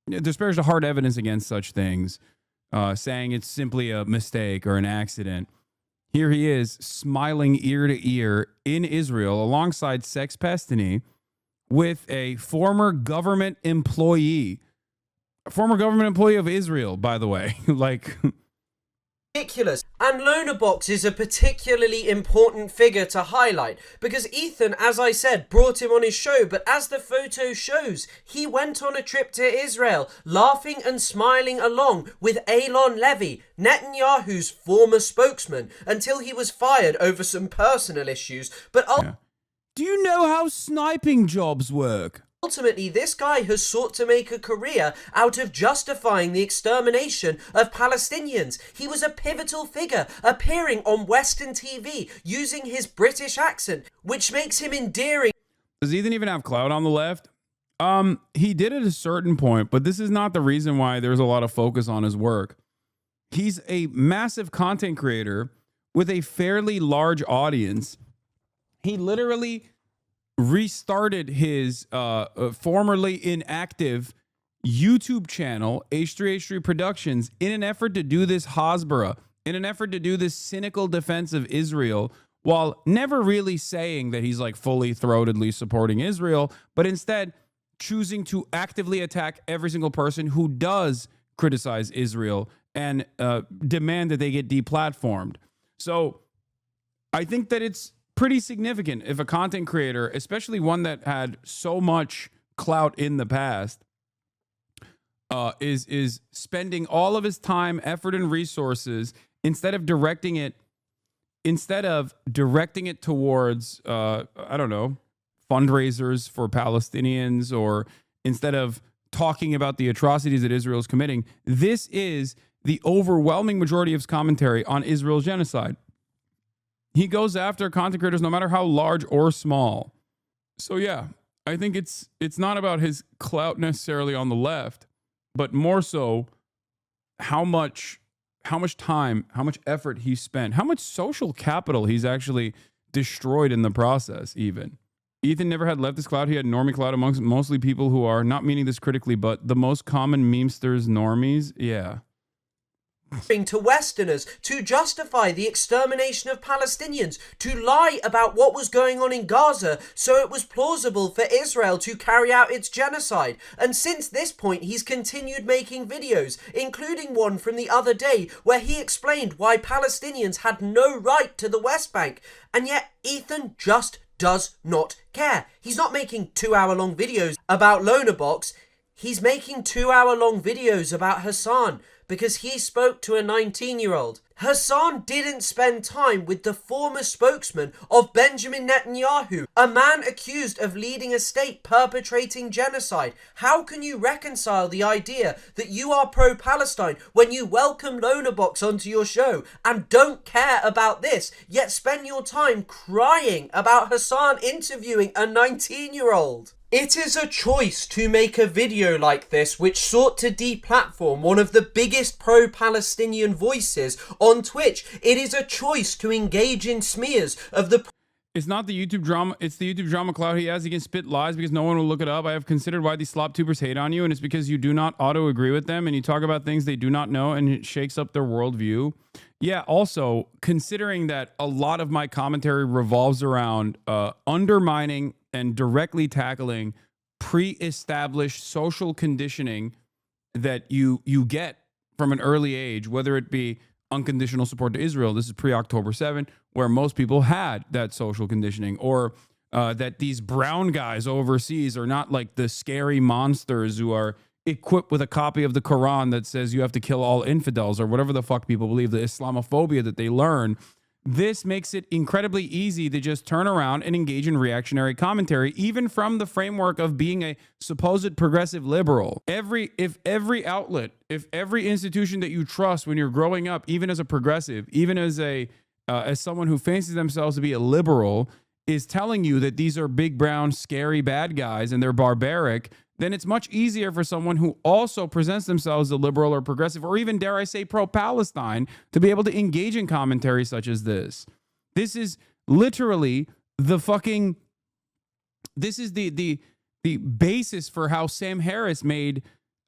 disparage the hard evidence against such things, saying it's simply a mistake or an accident. Here he is smiling ear to ear in Israel alongside Sex Pestany with a former government employee of Israel, by the way. Like... ridiculous. And Lonabox is a particularly important figure to highlight because Ethan, as I said, brought him on his show, but as the photo shows, he went on a trip to Israel, laughing and smiling along with Eylon Levy, Netanyahu's former spokesman, until he was fired over some personal issues. But do you know how sniping jobs work? Ultimately, this guy has sought to make a career out of justifying the extermination of Palestinians. He was a pivotal figure, appearing on Western TV, using his British accent, which makes him endearing. Does Ethan even have clout on the left? He did at a certain point, but this is not the reason why there's a lot of focus on his work. He's a massive content creator with a fairly large audience. He literally restarted his formerly inactive YouTube channel, H3H3 Productions, in an effort to do this Hasbara, in an effort to do this cynical defense of Israel, while never really saying that he's like fully throatedly supporting Israel, but instead choosing to actively attack every single person who does criticize Israel and demand that they get deplatformed. So I think that it's pretty significant if a content creator, especially one that had so much clout in the past, is spending all of his time, effort, and resources instead of directing it towards I don't know, fundraisers for Palestinians, or instead of talking about the atrocities that Israel is committing. This is the overwhelming majority of his commentary on Israel's genocide. He goes after content creators no matter how large or small. So yeah, I think it's not about his clout necessarily on the left, but more so how much time, how much effort he spent, how much social capital he's actually destroyed in the process even. Ethan never had leftist clout. He had normie clout amongst mostly people who are, not meaning this critically, but the most common memesters normies. Yeah. To Westerners to justify the extermination of Palestinians, to lie about what was going on in Gaza so it was plausible for Israel to carry out its genocide. And since this point, he's continued making videos, including one from the other day where he explained why Palestinians had no right to the West Bank. And yet Ethan just does not care. He's not making 2-hour-long videos about Loner Box. He's making 2-hour-long videos about Hasan, because he spoke to a 19-year-old. Hasan didn't spend time with the former spokesman of Benjamin Netanyahu, a man accused of leading a state perpetrating genocide. How can you reconcile the idea that you are pro-Palestine when you welcome Lonerbox onto your show and don't care about this, yet spend your time crying about Hasan interviewing a 19-year-old? It is a choice to make a video like this which sought to deplatform one of the biggest pro-Palestinian voices on Twitch. It is a choice to engage in smears of the... It's not the YouTube drama. It's the YouTube drama clout he has. He can spit lies because no one will look it up. I have considered why these slop tubers hate on you, and it's because you do not auto-agree with them and you talk about things they do not know, and it shakes up their worldview. Yeah, also, considering that a lot of my commentary revolves around undermining and directly tackling pre-established social conditioning that you get from an early age, whether it be unconditional support to Israel. This is pre-October 7, where most people had that social conditioning, or that these brown guys overseas are not like the scary monsters who are equipped with a copy of the Quran that says you have to kill all infidels, or whatever the fuck people believe, the Islamophobia that they learn. This makes it incredibly easy to just turn around and engage in reactionary commentary, even from the framework of being a supposed progressive liberal. If every outlet, if every institution that you trust when you're growing up, even as a progressive, even as someone who fancies themselves to be a liberal, is telling you that these are big, brown, scary bad guys and they're barbaric, then it's much easier for someone who also presents themselves as a liberal or progressive, or even, dare I say, pro-Palestine, to be able to engage in commentary such as this. This is literally the basis for how Sam Harris made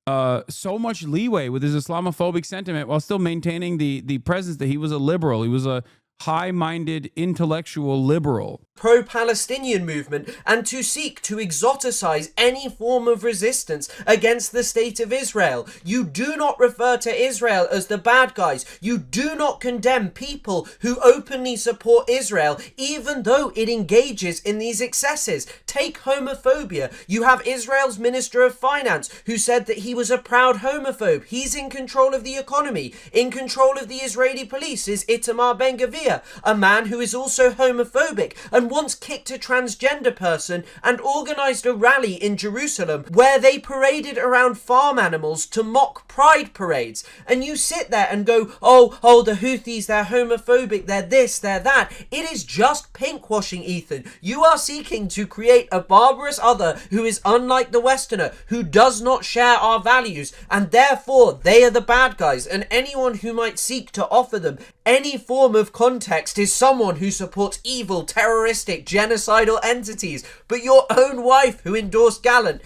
so much leeway with his Islamophobic sentiment while still maintaining the presence that he was a liberal. He was a high-minded intellectual liberal. Pro-Palestinian movement, and to seek to exoticize any form of resistance against the state of Israel. You do not refer to Israel as the bad guys. You do not condemn people who openly support Israel, even though it engages in these excesses. Take homophobia. You have Israel's Minister of Finance who said that he was a proud homophobe. He's in control of the economy. In control of the Israeli police is Itamar Ben-Gvir, a man who is also homophobic and once kicked a transgender person and organized a rally in Jerusalem where they paraded around farm animals to mock pride parades. And you sit there and go, oh, the Houthis, they're homophobic, they're this, they're that. It is just pinkwashing, Ethan. You are seeking to create a barbarous other who is unlike the Westerner, who does not share our values, and therefore they are the bad guys, and anyone who might seek to offer them any form of context is someone who supports evil, terroristic, genocidal entities. But your own wife who endorsed Gallant,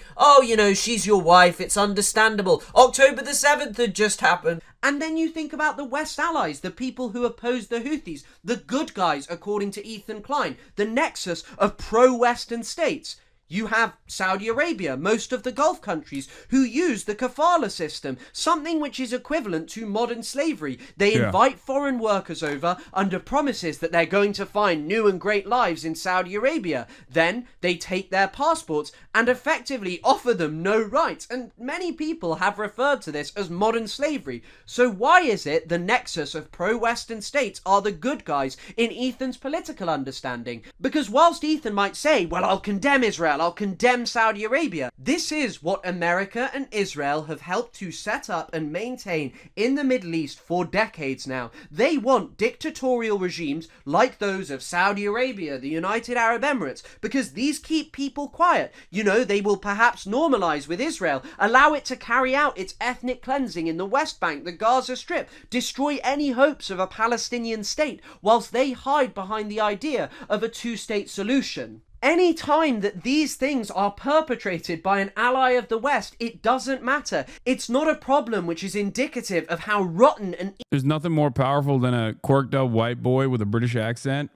she's your wife, it's understandable. October the 7th had just happened. And then you think about the West allies, the people who oppose the Houthis, the good guys according to Ethan Klein, the nexus of pro-Western states. You have Saudi Arabia, most of the Gulf countries, who use the kafala system, something which is equivalent to modern slavery. They invite foreign workers over under promises that they're going to find new and great lives in Saudi Arabia. Then they take their passports and effectively offer them no rights. And many people have referred to this as modern slavery. So why is it the nexus of pro-Western states are the good guys in Ethan's political understanding? Because whilst Ethan might say, well, I'll condemn Israel, I'll condemn Saudi Arabia, this is what America and Israel have helped to set up and maintain in the Middle East for decades now. They want dictatorial regimes like those of Saudi Arabia, the United Arab Emirates, because these keep people quiet. You know, they will perhaps normalize with Israel, allow it to carry out its ethnic cleansing in the West Bank, the Gaza Strip, destroy any hopes of a Palestinian state, whilst they hide behind the idea of a two-state solution. Any time that these things are perpetrated by an ally of the West, it doesn't matter. It's not a problem which is indicative of how rotten and... There's nothing more powerful than a corked up white boy with a British accent,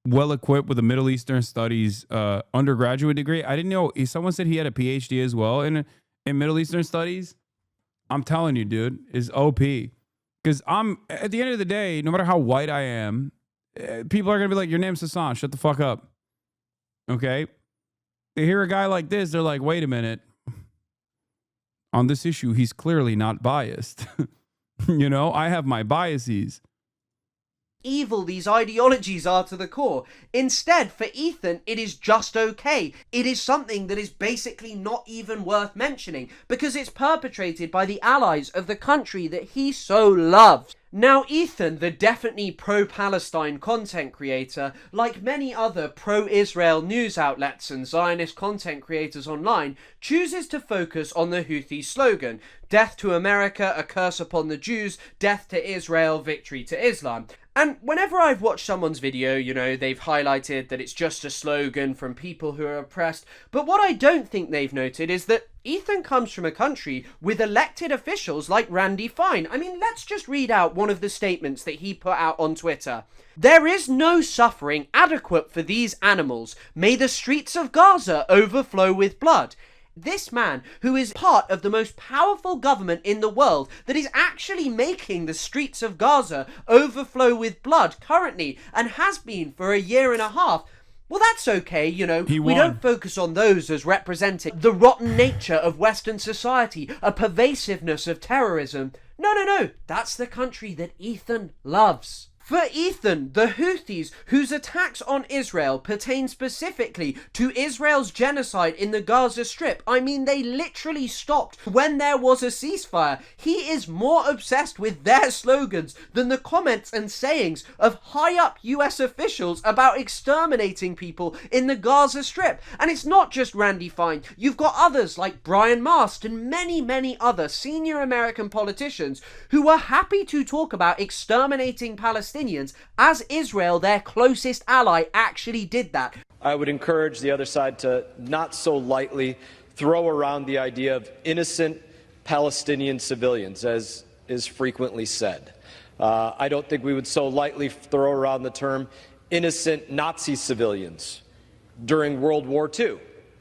well equipped with a Middle Eastern Studies undergraduate degree. I didn't know. Someone said he had a PhD as well in Middle Eastern Studies. I'm telling you, dude, is OP. Because at the end of the day, no matter how white I am, people are going to be like, your name's Hasan, shut the fuck up. Okay? They hear a guy like this, they're like, wait a minute. On this issue, he's clearly not biased. You know, I have my biases. Evil these ideologies are to the core. Instead, for Ethan, it is just okay. It is something that is basically not even worth mentioning because it's perpetrated by the allies of the country that he so loves. Now, Ethan, the definitely pro-Palestine content creator, like many other pro-Israel news outlets and Zionist content creators online, chooses to focus on the Houthi slogan, "Death to America, a curse upon the Jews, death to Israel, victory to Islam." And whenever I've watched someone's video, you know, they've highlighted that it's just a slogan from people who are oppressed. But what I don't think they've noted is that Ethan comes from a country with elected officials like Randy Fine. I mean, let's just read out one of the statements that he put out on Twitter. "There is no suffering adequate for these animals. May the streets of Gaza overflow with blood." This man, who is part of the most powerful government in the world, that is actually making the streets of Gaza overflow with blood currently, and has been for a year and a half, well, that's okay, you know. We don't focus on those as representing the rotten nature of Western society, a pervasiveness of terrorism. No, that's the country that Ethan loves. For Ethan, the Houthis, whose attacks on Israel pertain specifically to Israel's genocide in the Gaza Strip, I mean, they literally stopped when there was a ceasefire. He is more obsessed with their slogans than the comments and sayings of high-up US officials about exterminating people in the Gaza Strip. And it's not just Randy Fine. You've got others like Brian Mast and many other senior American politicians who are happy to talk about exterminating Palestinians as Israel, their closest ally, actually did that. I would encourage the other side to not so lightly throw around the idea of innocent Palestinian civilians, as is frequently said. I don't think we would so lightly throw around the term innocent Nazi civilians during World War II.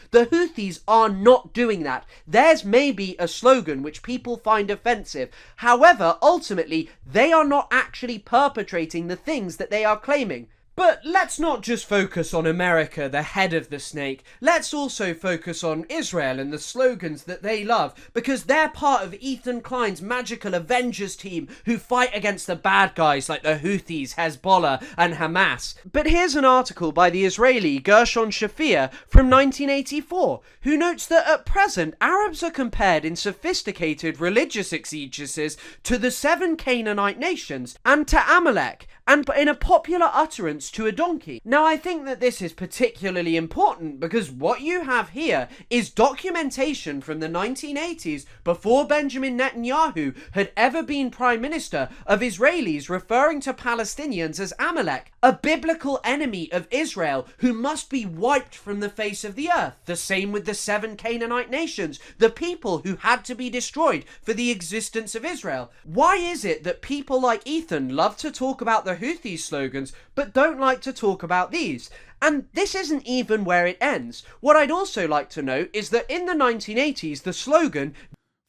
The Houthis are not doing that. Theirs may be a slogan which people find offensive. However, ultimately, they are not actually perpetrating the things that they are claiming. But let's not just focus on America, the head of the snake. Let's also focus on Israel and the slogans that they love, because they're part of Ethan Klein's magical Avengers team who fight against the bad guys like the Houthis, Hezbollah and Hamas. But here's an article by the Israeli Gershon Shafir from 1984, who notes that at present Arabs are compared in sophisticated religious exegesis to the 7 Canaanite nations and to Amalek, and in a popular utterance to a donkey. Now, I think that this is particularly important because what you have here is documentation from the 1980s, before Benjamin Netanyahu had ever been Prime Minister, of Israelis referring to Palestinians as Amalek, a biblical enemy of Israel who must be wiped from the face of the earth. The same with the 7 Canaanite nations, the people who had to be destroyed for the existence of Israel. Why is it that people like Ethan love to talk about the Houthi slogans but don't like to talk about these? And this isn't even where it ends. What I'd also like to note is that in the 1980s, the slogan...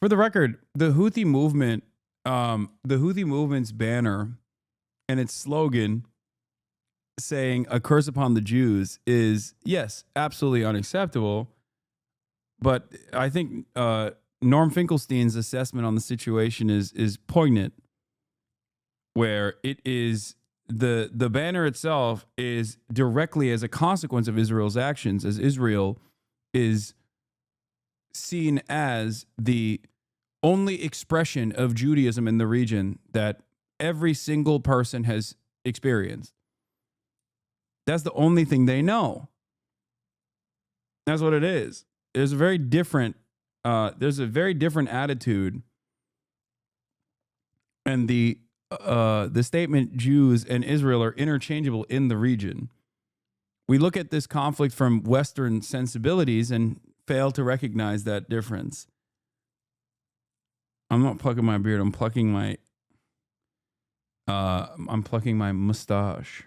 For the record, the Houthi movement's banner and its slogan saying "a curse upon the Jews" is, yes, absolutely unacceptable. But I think Norm Finkelstein's assessment on the situation is poignant, where it is the banner itself is directly as a consequence of Israel's actions, as Israel is seen as the only expression of Judaism in the region that every single person has experienced. That's the only thing they know. That's what it is. There's a very different attitude, and the statement Jews and Israel are interchangeable in the region. We look at this conflict from Western sensibilities and fail to recognize that difference. I'm not plucking my beard. I'm plucking my mustache.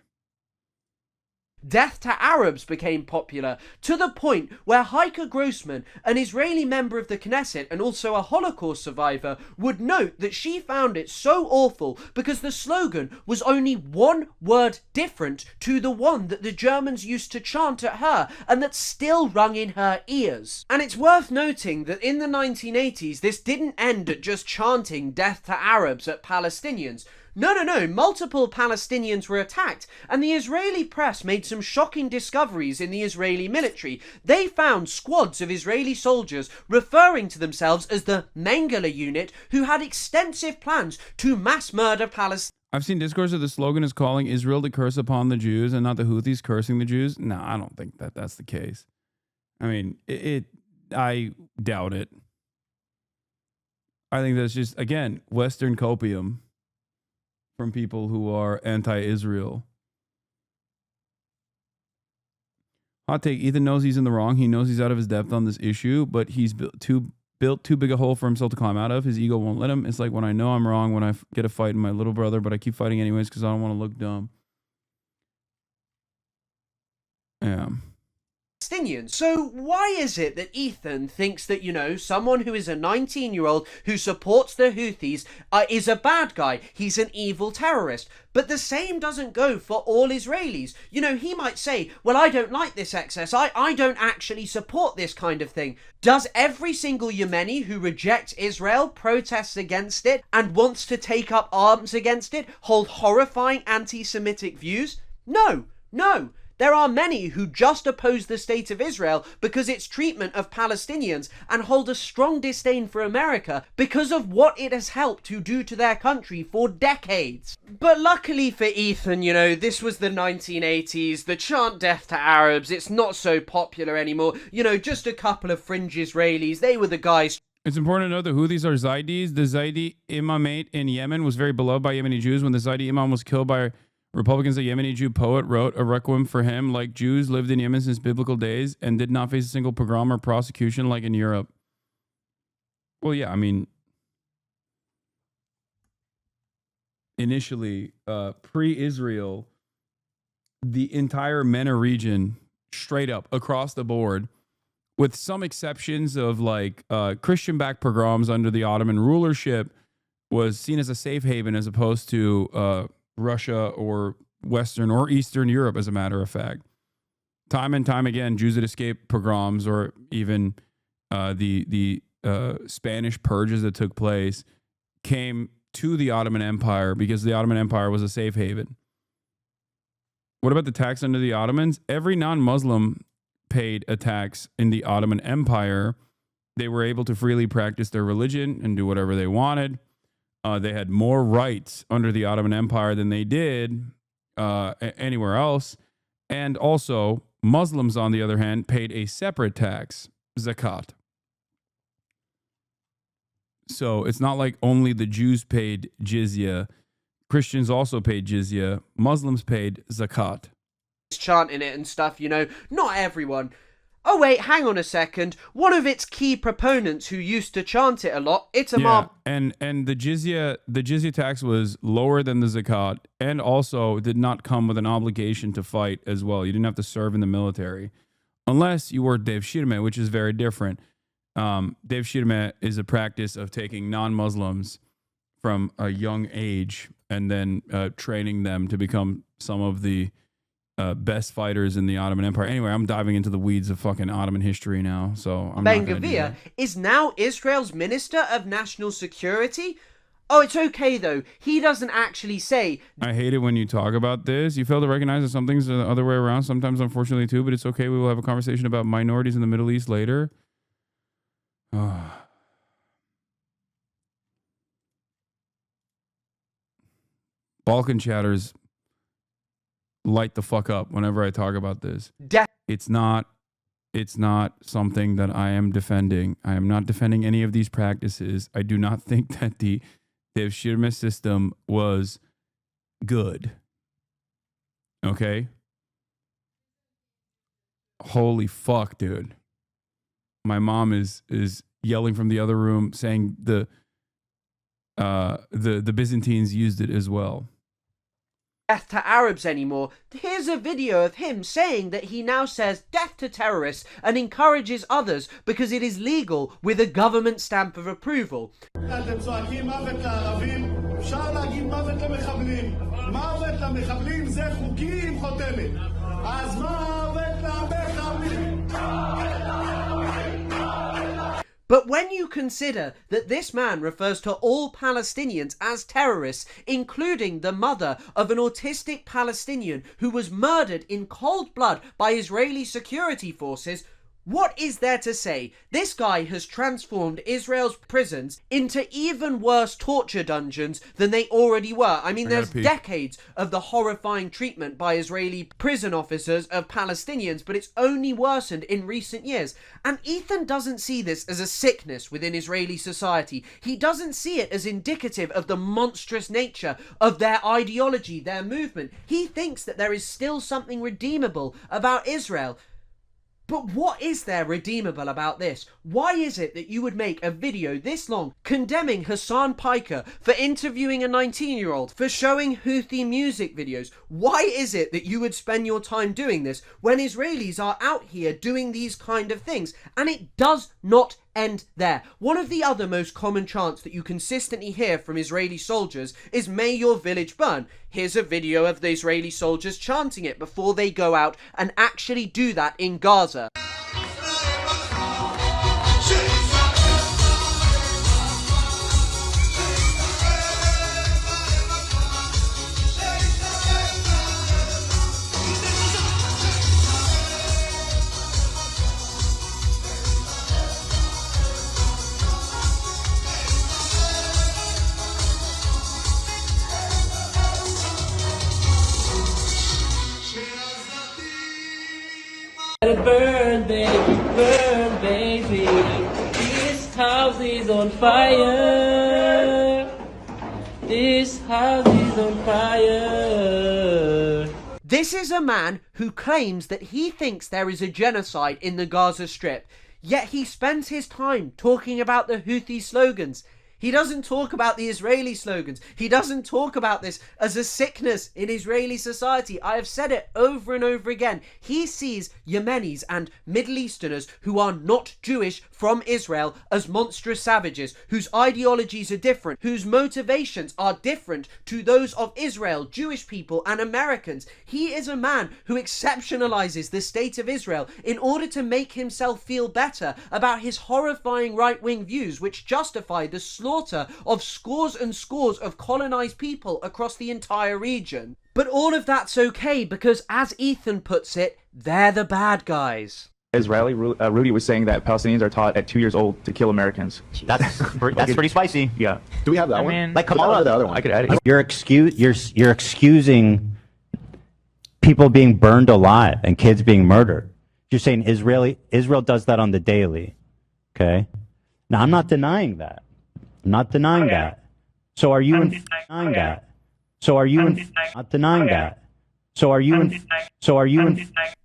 Death to Arabs became popular to the point where Heike Grossman, an Israeli member of the Knesset and also a Holocaust survivor, would note that she found it so awful because the slogan was only one word different to the one that the Germans used to chant at her and that still rung in her ears. And it's worth noting that in the 1980s, this didn't end at just chanting death to Arabs at Palestinians. No, multiple Palestinians were attacked, and the Israeli press made some shocking discoveries in the Israeli military. They found squads of Israeli soldiers referring to themselves as the Mengele unit, who had extensive plans to mass murder Palestinians. I've seen discourse of the slogan is calling Israel to curse upon the Jews and not the Houthis cursing the Jews. No, I don't think that's the case. I mean, I doubt it. I think that's just, again, Western copium from people who are anti-Israel. Hot take, Ethan knows he's in the wrong. He knows he's out of his depth on this issue, but he's built too big a hole for himself to climb out of. His ego won't let him. It's like when I know I'm wrong when I get a fight in my little brother, but I keep fighting anyways because I don't want to look dumb. Yeah. So why is it that Ethan thinks that, someone who is a 19-year-old who supports the Houthis is a bad guy? He's an evil terrorist. But the same doesn't go for all Israelis. He might say, well, I don't like this excess. I don't actually support this kind of thing. Does every single Yemeni who rejects Israel, protests against it, and wants to take up arms against it, hold horrifying anti-Semitic views? No. There are many who just oppose the state of Israel because its treatment of Palestinians and hold a strong disdain for America because of what it has helped to do to their country for decades. But luckily for Ethan, this was the 1980s, the chant death to Arabs, it's not so popular anymore. Just a couple of fringe Israelis, they were the guys. It's important to note the Houthis are Zaydis. The Zaydi imamate in Yemen was very beloved by Yemeni Jews. When the Zaydi imam was killed by Republicans, a Yemeni Jew poet wrote a requiem for him. Like Jews lived in Yemen since biblical days and did not face a single pogrom or prosecution like in Europe. Well, yeah, I mean, initially, pre-Israel, the entire MENA region, straight up, across the board, with some exceptions of like Christian-backed pogroms under the Ottoman rulership, was seen as a safe haven as opposed to Russia or Western or Eastern Europe, as a matter of fact. Time and time again, Jews that escaped pogroms or even the Spanish purges that took place came to the Ottoman Empire because the Ottoman Empire was a safe haven. What about the tax under the Ottomans? Every non-Muslim paid a tax in the Ottoman Empire. They were able to freely practice their religion and do whatever they wanted. They had more rights under the Ottoman Empire than they did anywhere else. And also, Muslims, on the other hand, paid a separate tax, zakat. So it's not like only the Jews paid jizya. Christians also paid jizya. Muslims paid zakat. Chanting it and stuff, not everyone. Oh wait, hang on a second. One of its key proponents who used to chant it a lot, Itamar... Yeah, and the jizya tax was lower than the zakat, and also did not come with an obligation to fight as well. You didn't have to serve in the military. Unless you were Dev Shirmeh, which is very different. Dev Shirmeh is a practice of taking non-Muslims from a young age and then training them to become some of the best fighters in the Ottoman Empire. Anyway, I'm diving into the weeds of fucking Ottoman history now, so I'm not going to do that. is now Israel's Minister of National Security. Oh, it's okay though. He doesn't actually say... I hate it when you talk about this. You fail to recognize that some things are the other way around, sometimes unfortunately too, but it's okay. We will have a conversation about minorities in the Middle East later. Balkan chatters light the fuck up whenever I talk about this. It's not something that I am defending. I am not defending any of these practices. I do not think that the Dev Shirmeh system was good. Okay? Holy fuck, dude. My mom is yelling from the other room saying the Byzantines used it as well. Death to Arabs anymore. Here's a video of him saying that he now says death to terrorists and encourages others because it is legal with a government stamp of approval. But when you consider that this man refers to all Palestinians as terrorists, including the mother of an autistic Palestinian who was murdered in cold blood by Israeli security forces, what is there to say? This guy has transformed Israel's prisons into even worse torture dungeons than they already were. I mean, there's decades of the horrifying treatment by Israeli prison officers of Palestinians, but it's only worsened in recent years. And Ethan doesn't see this as a sickness within Israeli society. He doesn't see it as indicative of the monstrous nature of their ideology, their movement. He thinks that there is still something redeemable about Israel. But what is there redeemable about this? Why is it that you would make a video this long condemning Hasan Piker for interviewing a 19-year-old, for showing Houthi music videos? Why is it that you would spend your time doing this when Israelis are out here doing these kind of things? And it does not end there. One of the other most common chants that you consistently hear from Israeli soldiers is "May your village burn." Here's a video of the Israeli soldiers chanting it before they go out and actually do that in Gaza. Burn, baby, this house is on fire. This house is on fire. This is a man who claims that he thinks there is a genocide in the Gaza Strip, yet he spends his time talking about the Houthi slogans. He doesn't talk about the Israeli slogans. He doesn't talk about this as a sickness in Israeli society. I have said it over and over again. He sees Yemenis and Middle Easterners who are not Jewish from Israel as monstrous savages, whose ideologies are different, whose motivations are different to those of Israel, Jewish people and Americans. He is a man who exceptionalizes the state of Israel in order to make himself feel better about his horrifying right-wing views, which justify the slaughter of scores and scores of colonized people across the entire region. But all of that's okay because, as Ethan puts it, they're the bad guys. Israeli Rudy was saying that Palestinians are taught at 2 years old to kill Americans. That's pretty spicy. Yeah. Do we have that I one? mean, Like Kamala, the other one. I could add it. You're excusing people being burned alive and kids being murdered. You're saying Israel does that on the daily. Okay. Now I'm not denying that. I'm not denying that. So are you denying that? So are you not denying that? So are you?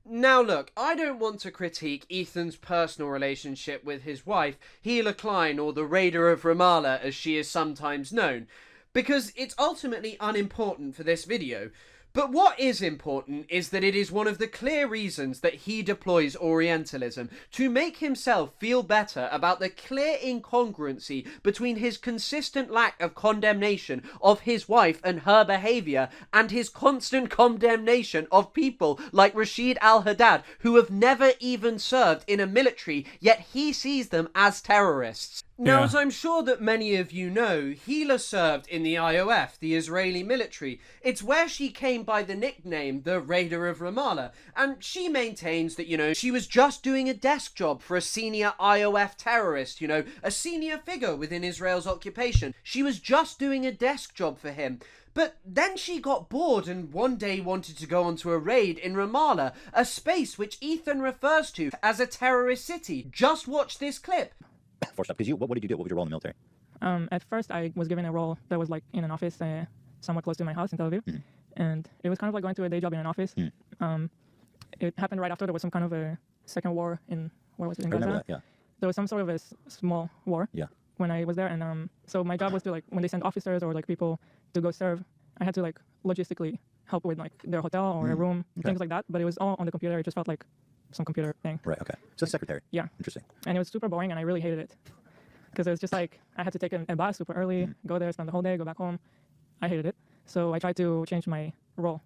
Now look, I don't want to critique Ethan's personal relationship with his wife, Hila Klein, or the Raider of Ramallah as she is sometimes known, because it's ultimately unimportant for this video. But what is important is that it is one of the clear reasons that he deploys Orientalism, to make himself feel better about the clear incongruency between his consistent lack of condemnation of his wife and her behaviour and his constant condemnation of people like Rashid al-Haddad, who have never even served in a military, yet he sees them as terrorists. Now, as I'm sure that many of you know, Hila served in the IOF, the Israeli military. It's where she came by the nickname, the Raider of Ramallah, and she maintains that, you know, she was just doing a desk job for a senior IOF terrorist, you know, a senior figure within Israel's occupation. She was just doing a desk job for him. But then she got bored and one day wanted to go onto a raid in Ramallah, a space which Ethan refers to as a terrorist city. Just watch this clip. Forced up, because what did you do? What was your role in the military? At first, I was given a role that was like in an office somewhat close to my house in Tel Aviv. And it was kind of like going to a day job in an office. It happened right after there was some kind of a second war in, where was it, in Gaza? Remember that, yeah. There was some sort of a small war when I was there. And so my job was to, like, when they sent officers or like people to go serve, I had to like logistically help with like their hotel or a room, things like that. But it was all on the computer. It just felt like some computer thing. Right, okay. So secretary. Yeah. Interesting. And it was super boring and I really hated it. Because it was just like, I had to take a bus super early, go there, spend the whole day, go back home. I hated it. So I tried to change my role.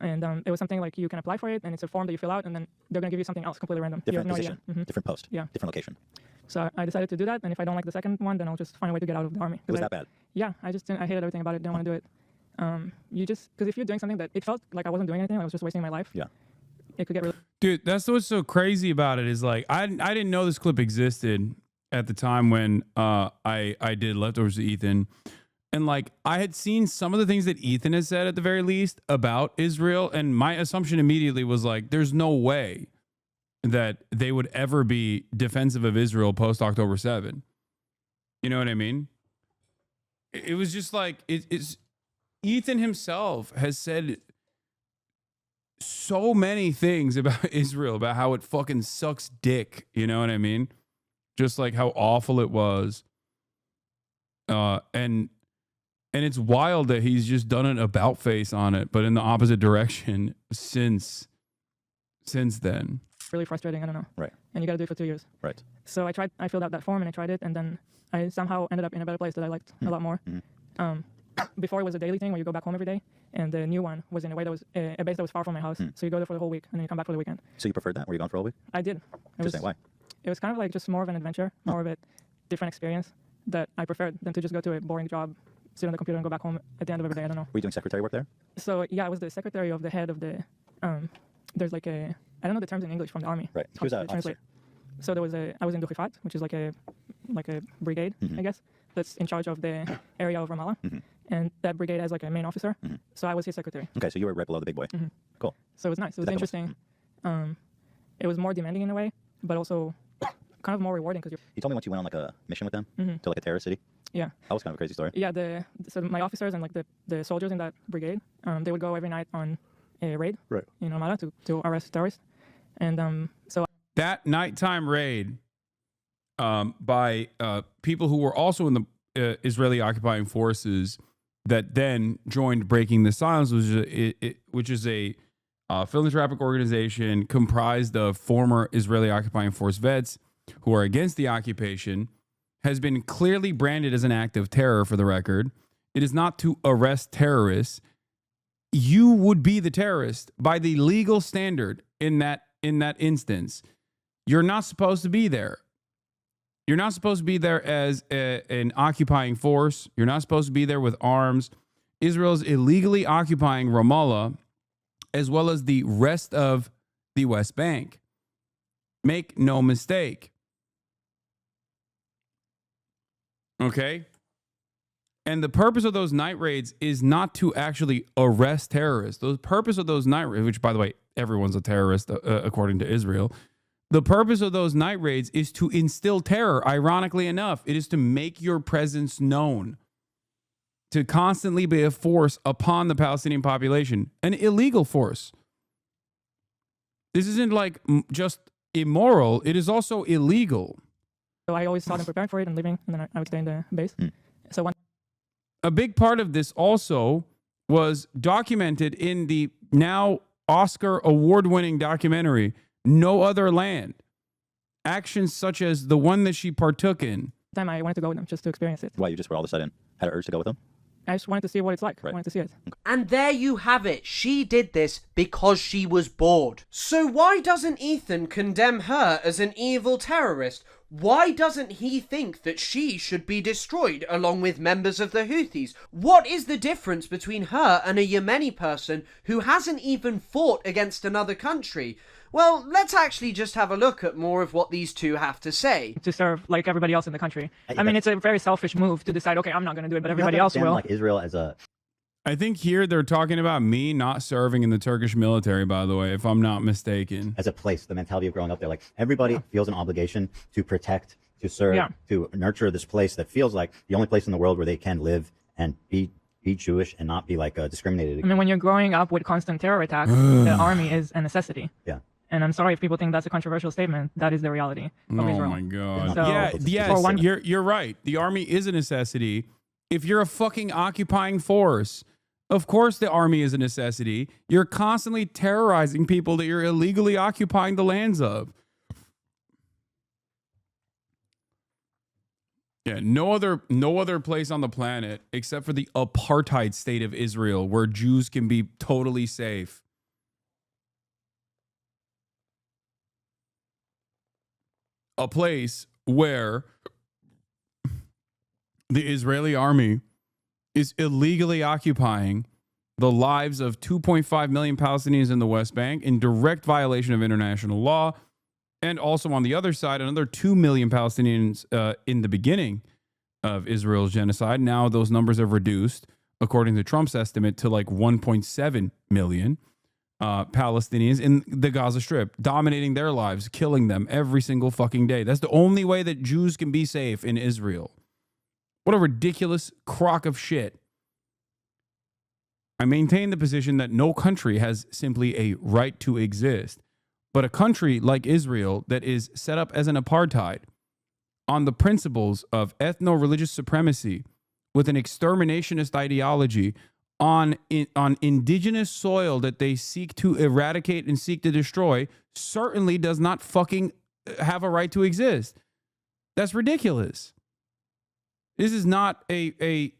And it was something like you can apply for it and it's a form that you fill out and then they're going to give you something else completely random. Different position, different post, different location. So I decided to do that. And if I don't like the second one, then I'll just find a way to get out of the army. It was that bad? Yeah, I hated everything about it. Didn't want to do it. Because if you're doing something that it felt like I wasn't doing anything, I was just wasting my life. Yeah. It could get really... Dude, that's what's so crazy about it is like, I didn't know this clip existed at the time when I did Leftovers with Ethan. And like, I had seen some of the things that Ethan has said at the very least about Israel. And my assumption immediately was like, there's no way that they would ever be defensive of Israel post October 7. You know what I mean? It was just like, it's Ethan himself has said so many things about Israel, about how it fucking sucks dick. You know what I mean? Just like how awful it was. And it's wild that he's just done an about face on it, but in the opposite direction since then. Really frustrating, I don't know. Right. And you got to do it for 2 years. Right. So I filled out that form and I tried it, and then I somehow ended up in a better place that I liked a lot more. Before it was a daily thing where you go back home every day, and the new one was in a way that was a base that was far from my house. So you go there for the whole week and then you come back for the weekend. So you preferred that? Were you gone for a week? I did. Interesting. Why? It was kind of like just more of an adventure, more of a different experience that I preferred than to just go to a boring job, sit on the computer and go back home at the end of every day. I don't know. Were you doing secretary work there? So yeah, I was the secretary of the head of the, there's like I don't know the terms in English from the army. Right. Who's that officer? So I was in Dukhifat, which is like a brigade, I guess, that's in charge of the area of Ramallah. And that brigade has like a main officer. So I was his secretary. Okay, so you were right below the big boy. Cool. So it was nice. It was interesting. It was more demanding in a way, but also kind of more rewarding because you told me once you went on like a mission with them to like a terrorist city. Yeah. That was kind of a crazy story. Yeah. So my officers and like the soldiers in that brigade, they would go every night on a raid in Ramallah to arrest terrorists. And so that nighttime raid by people who were also in the Israeli occupying forces that then joined Breaking the Silence, which is a philanthropic organization comprised of former Israeli occupying force vets who are against the occupation, has been clearly branded as an act of terror, for the record. It is not to arrest terrorists. You would be the terrorist by the legal standard in that instance. You're not supposed to be there. You're not supposed to be there as an occupying force. You're not supposed to be there with arms. Israel's illegally occupying Ramallah, as well as the rest of the West Bank. Make no mistake. Okay? And the purpose of those night raids is not to actually arrest terrorists. The purpose of those night raids, which, by the way, everyone's a terrorist according to Israel. The purpose of those night raids is to instill terror. Ironically enough, it is to make your presence known, to constantly be a force upon the Palestinian population, an illegal force. This isn't like just immoral, it is also illegal. So I always saw them preparing for it and leaving, and then I would stay in the base. So a big part of this also was documented in the now Oscar award-winning documentary, No Other Land. Actions such as the one that she partook in. Time I wanted to go with them just to experience it. Why, you just were all of a sudden had an urge to go with them? I just wanted to see what it's like. I wanted to see it. And there you have it. She did this because she was bored. So why doesn't Ethan condemn her as an evil terrorist? Why doesn't he think that she should be destroyed along with members of the Houthis? What is the difference between her and a Yemeni person who hasn't even fought against another country? Well, let's actually just have a look at more of what these two have to say. To serve like everybody else in the country. I mean, it's a very selfish move to decide, okay, I'm not going to do it, but everybody else will. Like Israel as a... I think here they're talking about me not serving in the Turkish military, by the way, if I'm not mistaken. As a place, the mentality of growing up there, like everybody feels an obligation to protect, to serve, to nurture this place that feels like the only place in the world where they can live and be Jewish and not be like discriminated against. I mean, when you're growing up with constant terror attacks, the army is a necessity. Yeah. And I'm sorry if people think that's a controversial statement. That is the reality of Israel. Oh my God. So, you're right. The army is a necessity. If you're a fucking occupying force, of course the army is a necessity. You're constantly terrorizing people that you're illegally occupying the lands of. Yeah, no other place on the planet except for the apartheid state of Israel where Jews can be totally safe. A place where the Israeli army is illegally occupying the lives of 2.5 million Palestinians in the West Bank in direct violation of international law. And also on the other side, another 2 million Palestinians in the beginning of Israel's genocide. Now those numbers have reduced, according to Trump's estimate, to like 1.7 million Palestinians in the Gaza Strip, dominating their lives, killing them every single fucking day. That's the only way that Jews can be safe in Israel. What a ridiculous crock of shit. I maintain the position that no country has simply a right to exist, but a country like Israel that is set up as an apartheid on the principles of ethno-religious supremacy with an exterminationist ideology on indigenous soil that they seek to eradicate and seek to destroy certainly does not fucking have a right to exist. That's ridiculous. This is not a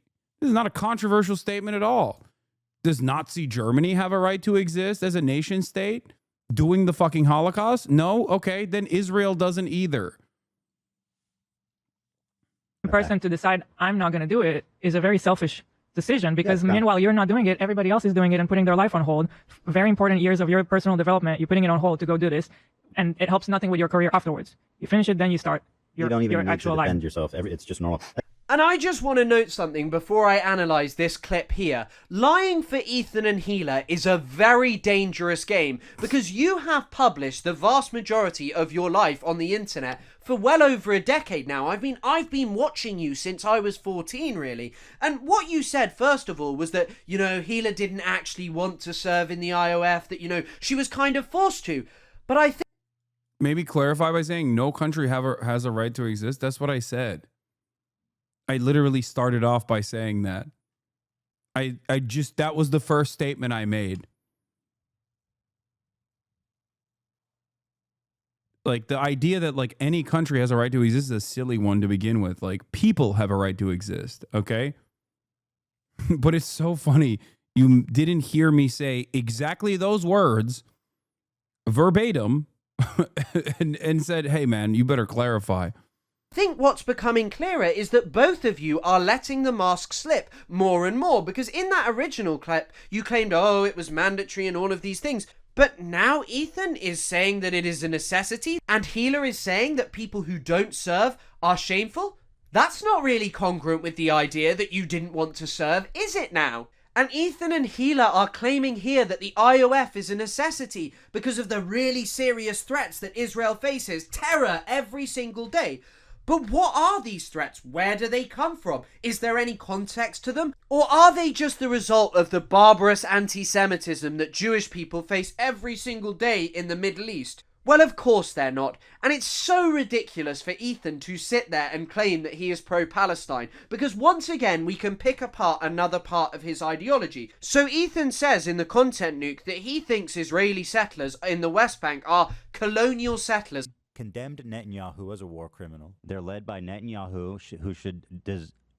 controversial statement at all. Does Nazi Germany have a right to exist as a nation state doing the fucking Holocaust? No? Okay, then Israel doesn't either. Person to decide I'm not going to do it is a very selfish decision because meanwhile you're not doing it, everybody else is doing it and putting their life on hold. Very important years of your personal development, you're putting it on hold to go do this, and it helps nothing with your career afterwards. You finish it, then you start your, you don't even your need actual to defend life. yourself. It's just normal. And I just want to note something before I analyse this clip here. Lying for Ethan and Hila is a very dangerous game because you have published the vast majority of your life on the internet for well over a decade now. I've been watching you since I was 14, really. And what you said, first of all, was that, you know, Hila didn't actually want to serve in the IOF, that, you know, she was kind of forced to. But I think... Maybe clarify by saying no country has a right to exist. That's what I said. I literally started off by saying that. That was the first statement I made. Like the idea that like any country has a right to exist is a silly one to begin with. Like people have a right to exist, okay? But it's so funny. You didn't hear me say exactly those words verbatim and said, hey man, you better clarify. I think what's becoming clearer is that both of you are letting the mask slip more and more, because in that original clip you claimed, oh, it was mandatory and all of these things, but now Ethan is saying that it is a necessity and Hila is saying that people who don't serve are shameful. That's not really congruent with the idea that you didn't want to serve, is it now? And Ethan and Hila are claiming here that the IOF is a necessity because of the really serious threats that Israel faces, terror every single day. But what are these threats? Where do they come from? Is there any context to them? Or are they just the result of the barbarous anti-Semitism that Jewish people face every single day in the Middle East? Well, of course they're not. And it's so ridiculous for Ethan to sit there and claim that he is pro-Palestine, because once again we can pick apart another part of his ideology. So Ethan says in the content nuke that he thinks Israeli settlers in the West Bank are colonial settlers. Condemned Netanyahu as a war criminal. They're led by Netanyahu, who should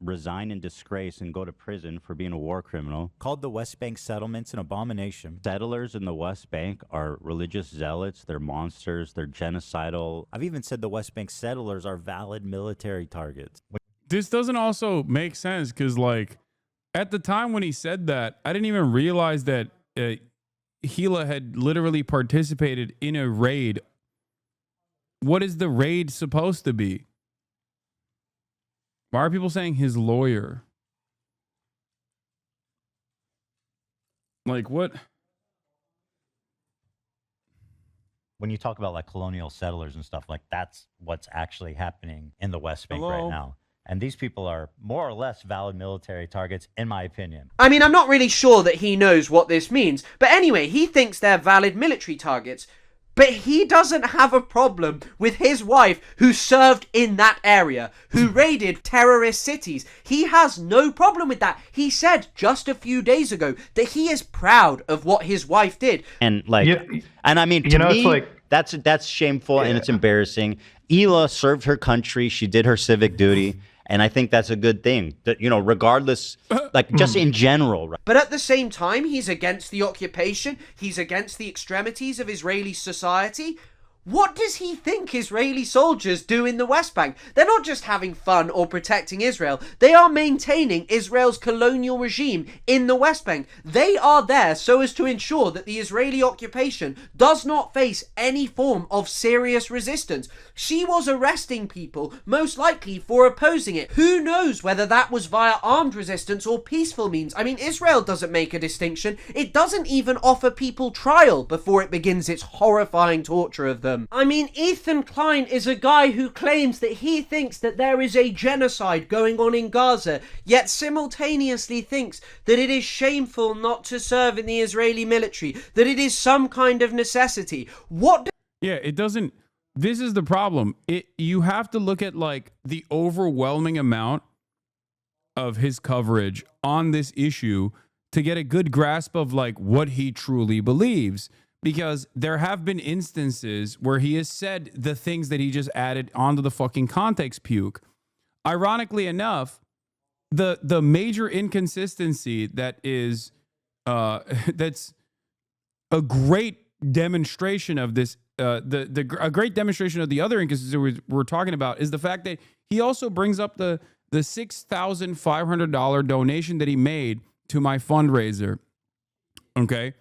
resign in disgrace and go to prison for being a war criminal. Called the West Bank settlements an abomination. Settlers in the West Bank are religious zealots. They're monsters. They're genocidal. I've even said the West Bank settlers are valid military targets. This doesn't also make sense because, like, at the time when he said that, I didn't even realize that Gila had literally participated in a raid. What is the raid supposed to be? Why are people saying his lawyer? Like, what? When you talk about like colonial settlers and stuff, like that's what's actually happening in the West Bank right now. And these people are more or less valid military targets, in my opinion. I mean, I'm not really sure that he knows what this means. But anyway, he thinks they're valid military targets. But he doesn't have a problem with his wife who served in that area, who raided terrorist cities. He has no problem with that. He said just a few days ago that he is proud of what his wife did. And like, and I mean, to me, it's like, that's shameful and it's embarrassing. Hila served her country. She did her civic duty. And I think that's a good thing, that, you know, regardless, like just in general. Right? But at the same time, he's against the occupation. He's against the extremities of Israeli society. What does he think Israeli soldiers do in the West Bank? They're not just having fun or protecting Israel. They are maintaining Israel's colonial regime in the West Bank. They are there so as to ensure that the Israeli occupation does not face any form of serious resistance. She was arresting people, most likely for opposing it. Who knows whether that was via armed resistance or peaceful means? I mean, Israel doesn't make a distinction. It doesn't even offer people trial before it begins its horrifying torture of them. I mean, Ethan Klein is a guy who claims that he thinks that there is a genocide going on in Gaza, yet simultaneously thinks that it is shameful not to serve in the Israeli military, that it is some kind of necessity. Yeah, it doesn't. This is the problem. You have to look at like the overwhelming amount of his coverage on this issue to get a good grasp of like what he truly believes. Because there have been instances where he has said the things that he just added onto the fucking context puke. Ironically enough, the major inconsistency that is that's a great demonstration of this, a great demonstration of the other inconsistency we're talking about is the fact that he also brings up the $6,500 donation that he made to my fundraiser. Okay.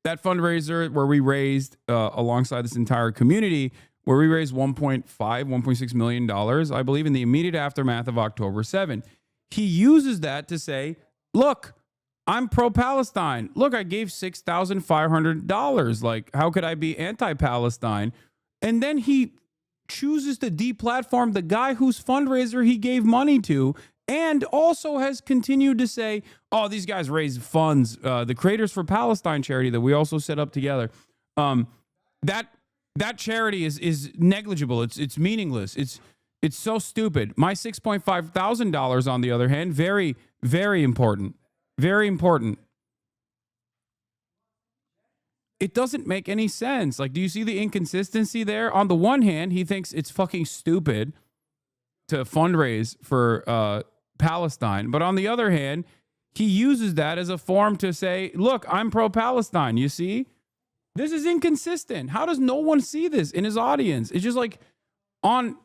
That fundraiser where we raised, alongside this entire community, where we raised $1.6 million, I believe, in the immediate aftermath of October 7. He uses that to say, look, I'm pro-Palestine. Look, I gave $6,500. Like, how could I be anti-Palestine? And then he chooses to deplatform the guy whose fundraiser he gave money to, and also has continued to say, oh, these guys raise funds, the Creators for Palestine charity that we also set up together. That charity is negligible. It's meaningless. It's so stupid. My $6.5 thousand, on the other hand, very, very important. Very important. It doesn't make any sense. Like, do you see the inconsistency there? On the one hand, he thinks it's fucking stupid to fundraise for Palestine. But on the other hand, he uses that as a form to say, look, I'm pro-Palestine. You see? This is inconsistent. How does no one see this in his audience? It's just like on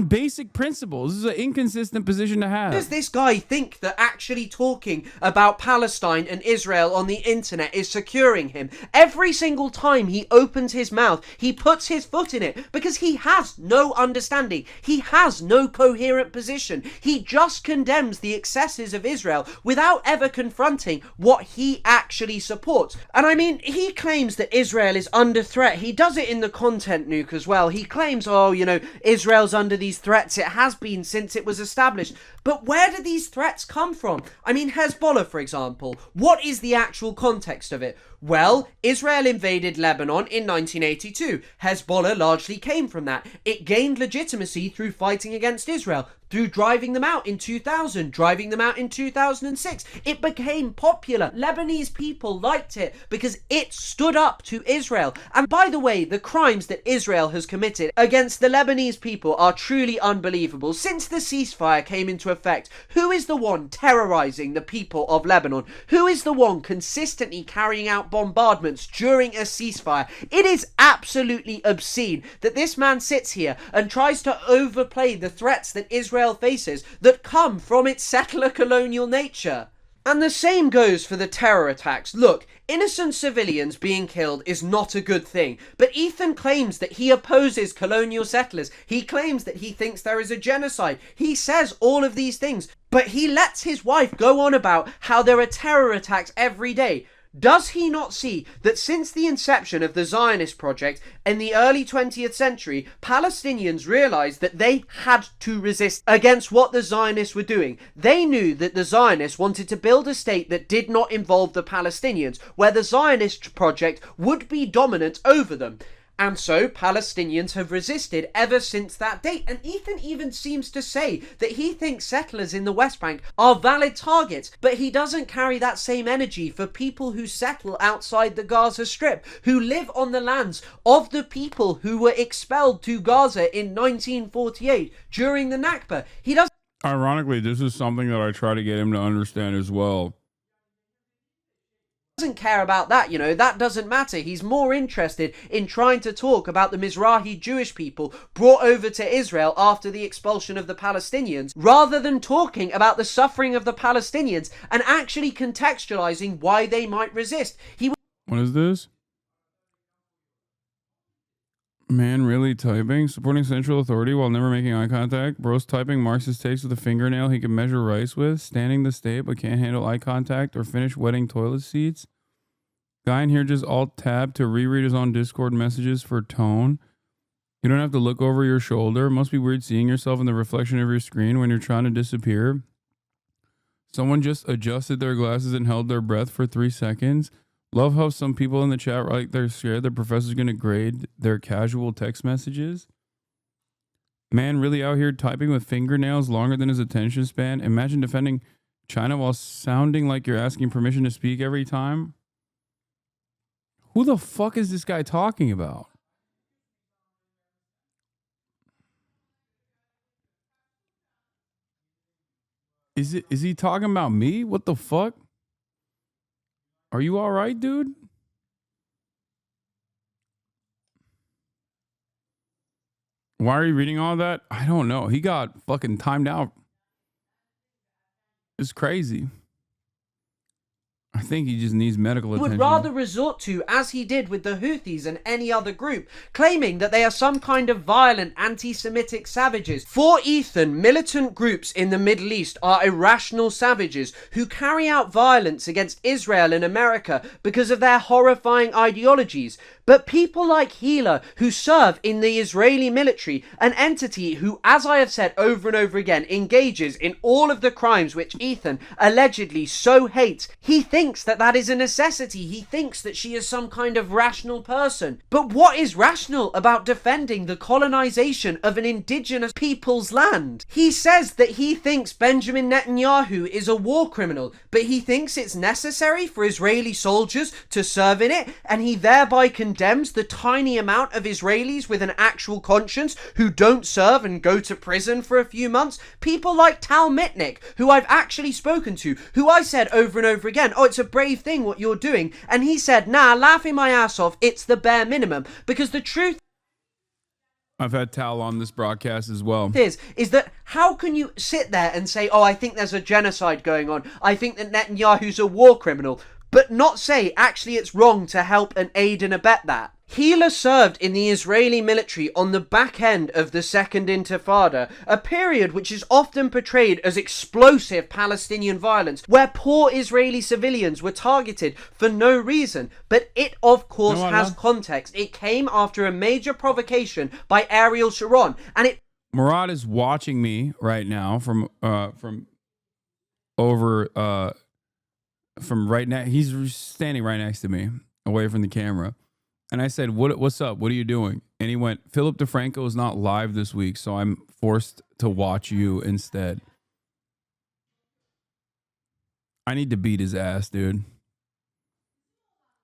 basic principles. This is an inconsistent position to have. Does this guy think that actually talking about Palestine and Israel on the internet is securing him? Every single time he opens his mouth, he puts his foot in it because he has no understanding. He has no coherent position. He just condemns the excesses of Israel without ever confronting what he actually actually supports. And I mean, he claims that Israel is under threat. He does it in the content nuke as well. He claims, oh, you know, Israel's under these threats. It has been since it was established. But where do these threats come from? I mean, Hezbollah, for example, what is the actual context of it? Well, Israel invaded Lebanon in 1982. Hezbollah largely came from that. It gained legitimacy through fighting against Israel, through driving them out in 2000, driving them out in 2006. It became popular. Lebanese people liked it because it stood up to Israel. And by the way, the crimes that Israel has committed against the Lebanese people are truly unbelievable. Since the ceasefire came into effect, who is the one terrorizing the people of Lebanon? Who is the one consistently carrying out bombardments during a ceasefire? It is absolutely obscene that this man sits here and tries to overplay the threats that Israel faces that come from its settler colonial nature. And the same goes for the terror attacks. Look, innocent civilians being killed is not a good thing, but Ethan claims that he opposes colonial settlers. He claims that he thinks there is a genocide. He says all of these things, but he lets his wife go on about how there are terror attacks every day. Does he not see that since the inception of the Zionist project in the early 20th century, Palestinians realized that they had to resist against what the Zionists were doing? They knew that the Zionists wanted to build a state that did not involve the Palestinians, where the Zionist project would be dominant over them. And so Palestinians have resisted ever since that date. And Ethan even seems to say that he thinks settlers in the West Bank are valid targets, but he doesn't carry that same energy for people who settle outside the Gaza Strip, who live on the lands of the people who were expelled to Gaza in 1948 during the Nakba. He doesn't. Ironically, this is something that I try to get him to understand as well. Doesn't care about that, you know, that doesn't matter. He's more interested in trying to talk about the Mizrahi Jewish people brought over to Israel after the expulsion of the Palestinians, rather than talking about the suffering of the Palestinians and actually contextualizing why they might resist. What is this? Man really typing, supporting central authority while never making eye contact. Bro's typing Marxist takes with a fingernail he can measure rice with. Standing the state but can't handle eye contact or finish wetting toilet seats. Guy in here just alt-tab to reread his own Discord messages for tone. You don't have to look over your shoulder. It must be weird seeing yourself in the reflection of your screen when you're trying to disappear. Someone just adjusted their glasses and held their breath for 3 seconds. Love how some people in the chat are like they're scared their professor's going to grade their casual text messages. Man really out here typing with fingernails longer than his attention span. Imagine defending China while sounding like you're asking permission to speak every time. Who the fuck is this guy talking about? Is he talking about me? What the fuck? Are you all right, dude? Why are you reading all that? I don't know. He got fucking timed out. It's crazy. I think he just needs medical attention. Would rather resort to, as he did with the Houthis and any other group, claiming that they are some kind of violent anti-Semitic savages. For Ethan, militant groups in the Middle East are irrational savages who carry out violence against Israel and America because of their horrifying ideologies. But people like Hila, who serve in the Israeli military, an entity who, as I have said over and over again, engages in all of the crimes which Ethan allegedly so hates, he thinks that that is a necessity. He thinks that she is some kind of rational person. But what is rational about defending the colonization of an indigenous people's land? He says that he thinks Benjamin Netanyahu is a war criminal, but he thinks it's necessary for Israeli soldiers to serve in it, and he thereby condemns the tiny amount of Israelis with an actual conscience who don't serve and go to prison for a few months. People like Tal Mitnick, who I've actually spoken to, who I said over and over again, oh, it's a brave thing what you're doing. And he said, nah, laughing my ass off, it's the bare minimum. Because the truth I've had Tal on this broadcast as well. is that how can you sit there and say, oh, I think there's a genocide going on. I think that Netanyahu's a war criminal. But not say, actually, it's wrong to help and aid and abet that. Healer served in the Israeli military on the back end of the Second Intifada, a period which is often portrayed as explosive Palestinian violence, where poor Israeli civilians were targeted for no reason. But it, of course, has context. It came after a major provocation by Ariel Sharon, and it... Murad is watching me right now from right now. He's standing right next to me, away from the camera. And I said, what's up? What are you doing? And he went, Philip DeFranco is not live this week, so I'm forced to watch you instead. I need to beat his ass, dude.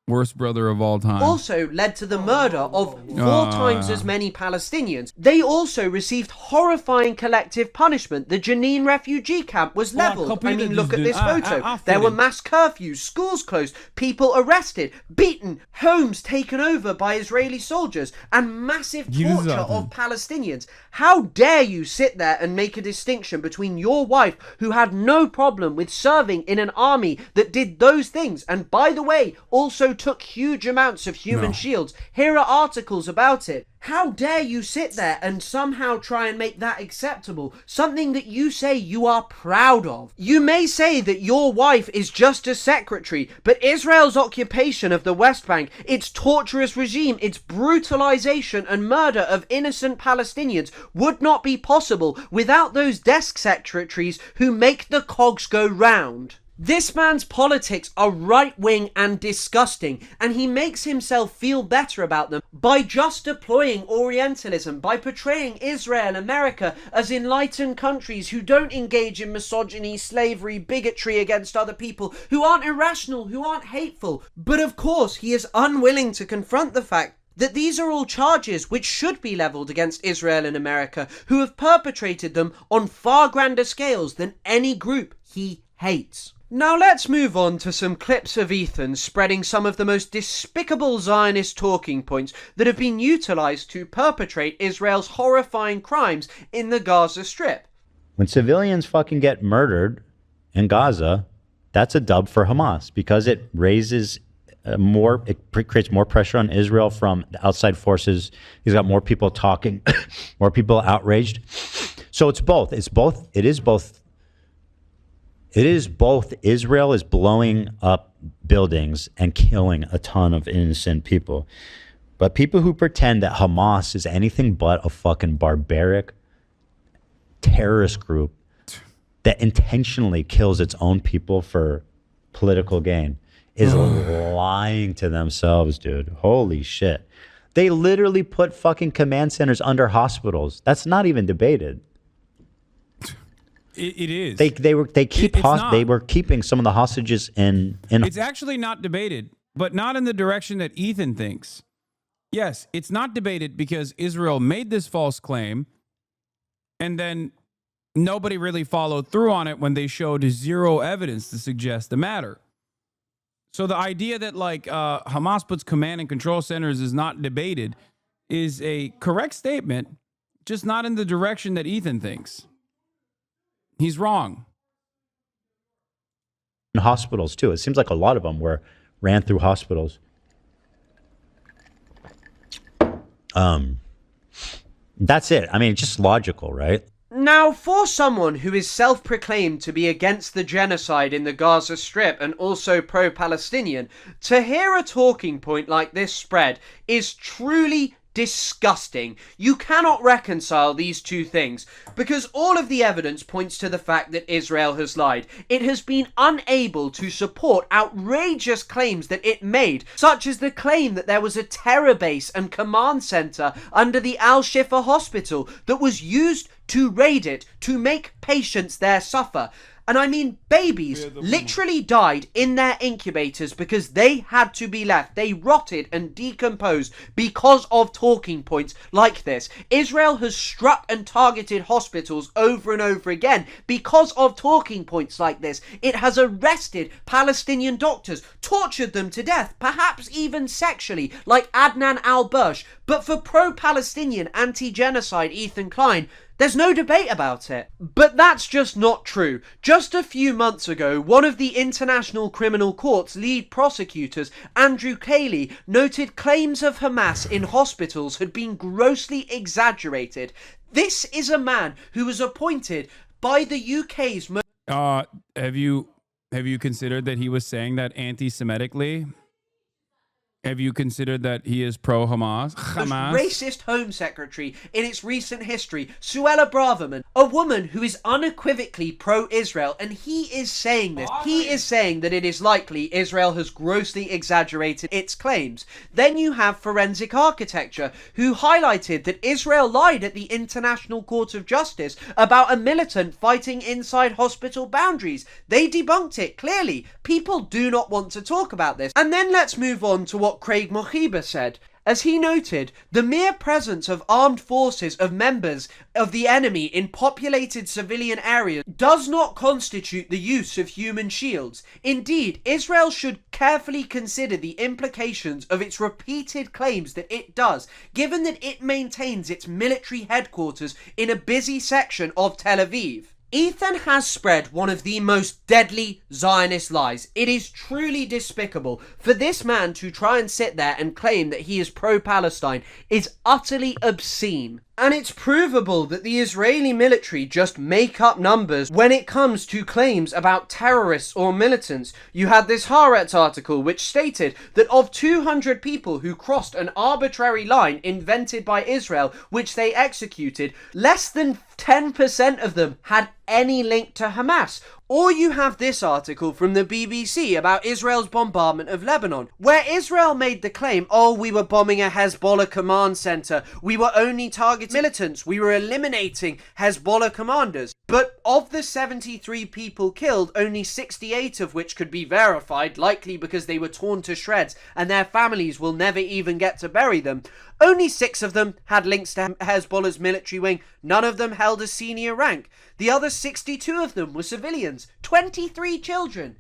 Worst brother of all time. Also led to the murder of 4 times as many Palestinians. They also received horrifying collective punishment. The Jenin refugee camp was leveled. I mean, look at this photo. There were mass curfews, schools closed, people arrested, beaten, homes taken over by Israeli soldiers, and massive torture of Palestinians. How dare you sit there and make a distinction between your wife, who had no problem with serving in an army that did those things, and by the way, also took huge amounts of human shields. Here are articles about it. How dare you sit there and somehow try and make that acceptable? Something that you say you are proud of. You may say that your wife is just a secretary, but Israel's occupation of the West Bank, its torturous regime, its brutalization and murder of innocent Palestinians would not be possible without those desk secretaries who make the cogs go round. This man's politics are right-wing and disgusting, and he makes himself feel better about them by just deploying Orientalism, by portraying Israel, America as enlightened countries who don't engage in misogyny, slavery, bigotry against other people, who aren't irrational, who aren't hateful. But of course, he is unwilling to confront the fact that these are all charges which should be levelled against Israel and America, who have perpetrated them on far grander scales than any group he hates. Now let's move on to some clips of Ethan spreading some of the most despicable Zionist talking points that have been utilised to perpetrate Israel's horrifying crimes in the Gaza Strip. When civilians fucking get murdered in Gaza, that's a dub for Hamas because it raises it creates more pressure on Israel from the outside forces. He's got more people talking, more people outraged. So it's both. It is both Israel is blowing up buildings and killing a ton of innocent people. But people who pretend that Hamas is anything but a fucking barbaric terrorist group that intentionally kills its own people for political gain is lying to themselves, dude. Holy shit. They literally put fucking command centers under hospitals. That's not even debated. It is. They were keeping some of the hostages in. It's actually not debated, but not in the direction that Ethan thinks. Yes, it's not debated because Israel made this false claim, and then nobody really followed through on it when they showed zero evidence to suggest the matter. So the idea that Hamas puts command and control centers is not debated is a correct statement, just not in the direction that Ethan thinks. He's wrong. In hospitals too. It seems like a lot of them ran through hospitals. That's it. I mean, it's just logical, right? Now, for someone who is self-proclaimed to be against the genocide in the Gaza Strip and also pro-Palestinian, to hear a talking point like this spread is truly disgusting. You cannot reconcile these two things because all of the evidence points to the fact that Israel has lied. It has been unable to support outrageous claims that it made, such as the claim that there was a terror base and command center under the Al-Shifa hospital that was used to raid it, to make patients there suffer. And I mean, babies literally died in their incubators because they had to be left. They rotted and decomposed because of talking points like this. Israel has struck and targeted hospitals over and over again because of talking points like this. It has arrested Palestinian doctors, tortured them to death, perhaps even sexually, like Adnan al-Bursh. But for pro-Palestinian, anti-genocide Ethan Klein, There's no debate about it. But that's just not true. Just a few months ago, one of the International Criminal Court's lead prosecutors, Andrew Cayley, noted claims of Hamas in hospitals had been grossly exaggerated. This is a man who was appointed by the UK's... Have you considered that he was saying that anti-Semitically? Have you considered that he is pro-Hamas? Racist Home Secretary in its recent history, Suella Braverman, a woman who is unequivocally pro-Israel, and he is saying this. He is saying that it is likely Israel has grossly exaggerated its claims. Then you have Forensic Architecture, who highlighted that Israel lied at the International Court of Justice about a militant fighting inside hospital boundaries. They debunked it clearly. People do not want to talk about this. And then let's move on to what Craig Mohiba said. As he noted, the mere presence of armed forces of members of the enemy in populated civilian areas does not constitute the use of human shields. Indeed, Israel should carefully consider the implications of its repeated claims that it does, given that it maintains its military headquarters in a busy section of Tel Aviv. Ethan has spread one of the most deadly Zionist lies. It is truly despicable. For this man to try and sit there and claim that he is pro-Palestine is utterly obscene. And it's provable that the Israeli military just make up numbers when it comes to claims about terrorists or militants. You had this Haaretz article which stated that of 200 people who crossed an arbitrary line invented by Israel, which they executed, less than 10% of them had any link to Hamas. Or you have this article from the BBC about Israel's bombardment of Lebanon, where Israel made the claim, oh, we were bombing a Hezbollah command center, we were only targeting militants, we were eliminating Hezbollah commanders. But of the 73 people killed, only 68 of which could be verified, likely because they were torn to shreds and their families will never even get to bury them. Only 6 of them had links to Hezbollah's military wing. None of them held a senior rank. The other 62 of them were civilians, 23 children.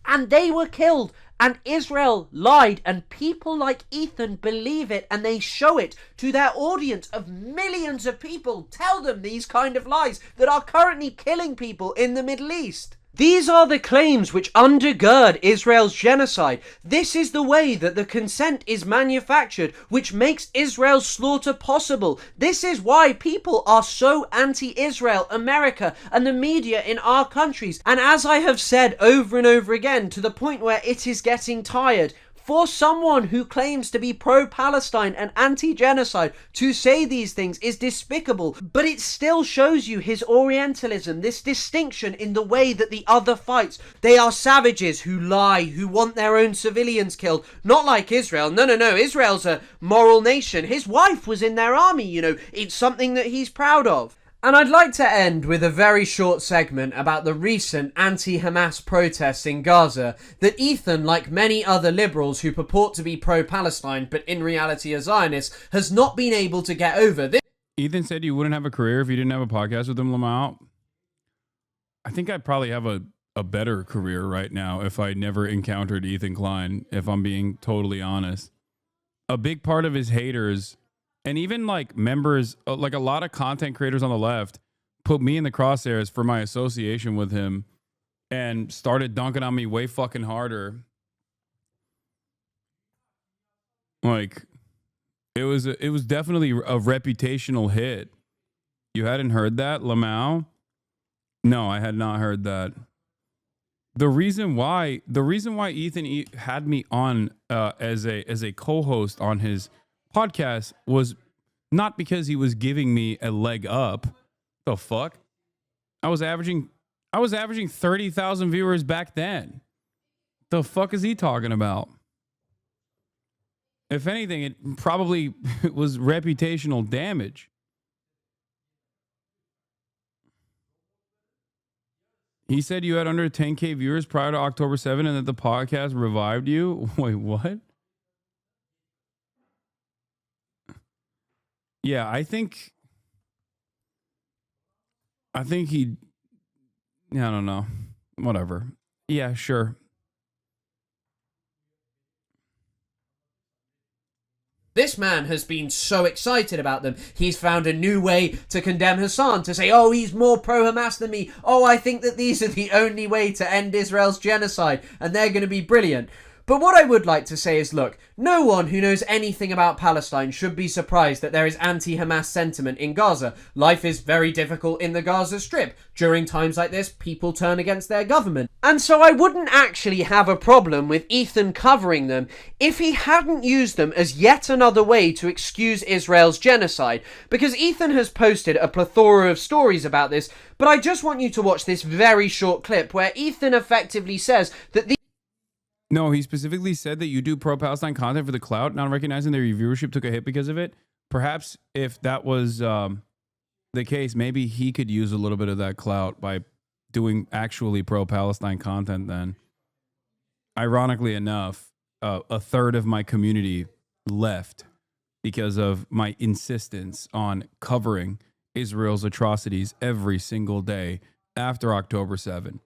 And they were killed. And Israel lied, and people like Ethan believe it, and they show it to their audience of millions of people. Tell them these kind of lies that are currently killing people in the Middle East. These are the claims which undergird Israel's genocide. This is the way that the consent is manufactured, which makes Israel's slaughter possible. This is why people are so anti-Israel, America, and the media in our countries. And as I have said over and over again, to the point where it is getting tired, for someone who claims to be pro-Palestine and anti-genocide to say these things is despicable, but it still shows you his Orientalism, this distinction in the way that the other fights. They are savages who lie, who want their own civilians killed, not like Israel. No, Israel's a moral nation. His wife was in their army, it's something that he's proud of. And I'd like to end with a very short segment about the recent anti-Hamas protests in Gaza that Ethan, like many other liberals who purport to be pro-Palestine but in reality are Zionists, has not been able to get over. Ethan said you wouldn't have a career if you didn't have a podcast with him, Lamau. I think I'd probably have a better career right now if I never encountered Ethan Klein, if I'm being totally honest. A big part of his haters... and even like members, like a lot of content creators on the left put me in the crosshairs for my association with him and started dunking on me way fucking harder. Like it was definitely a reputational hit. You hadn't heard that, Lamau? No, I had not heard that. The reason why Ethan had me on as a co-host on his podcast was not because he was giving me a leg up. The fuck? I was averaging 30,000 viewers back then. The fuck is he talking about? If anything, it probably was reputational damage. He said you had under 10K viewers prior to October 7 and that the podcast revived you. Wait, what? Yeah, I think he, I don't know. Whatever. Yeah, sure. This man has been so excited about them. He's found a new way to condemn Hasan, to say, oh, he's more pro-Hamas than me. Oh, I think that these are the only way to end Israel's genocide, and they're going to be brilliant. But what I would like to say is, look, no one who knows anything about Palestine should be surprised that there is anti-Hamas sentiment in Gaza. Life is very difficult in the Gaza Strip. During times like this, people turn against their government. And so I wouldn't actually have a problem with Ethan covering them if he hadn't used them as yet another way to excuse Israel's genocide. Because Ethan has posted a plethora of stories about this, but I just want you to watch this very short clip where Ethan effectively says that the No, he specifically said that you do pro-Palestine content for the clout, not recognizing that your viewership took a hit because of it. Perhaps if that was the case, maybe he could use a little bit of that clout by doing actually pro-Palestine content then. Ironically enough, a third of my community left because of my insistence on covering Israel's atrocities every single day after October 7.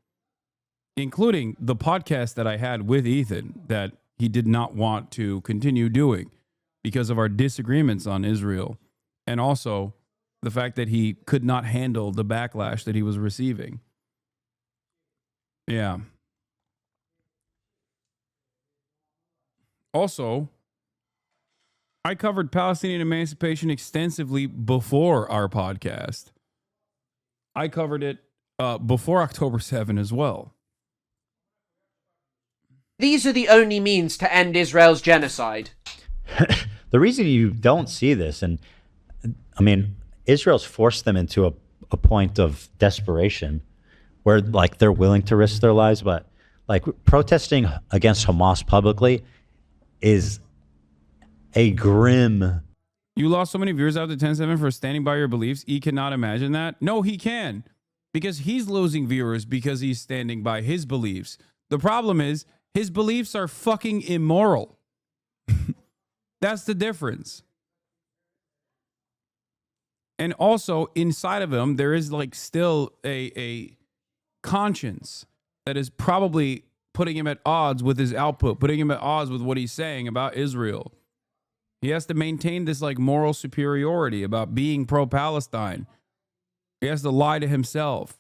Including the podcast that I had with Ethan that he did not want to continue doing because of our disagreements on Israel, and also the fact that he could not handle the backlash that he was receiving. Yeah. Also, I covered Palestinian emancipation extensively before our podcast. I covered it before October 7 as well. These are the only means to end Israel's genocide. The reason you don't see this, and I mean, Israel's forced them into a point of desperation where like they're willing to risk their lives, but like protesting against Hamas publicly is a grim. You lost so many viewers out to 10-7 for standing by your beliefs. He cannot imagine that. No, he can, because he's losing viewers because he's standing by his beliefs. The problem is, his beliefs are fucking immoral. That's the difference. And also, inside of him, there is like still a conscience that is probably putting him at odds with his output, putting him at odds with what he's saying about Israel. He has to maintain this like moral superiority about being pro-Palestine. He has to lie to himself.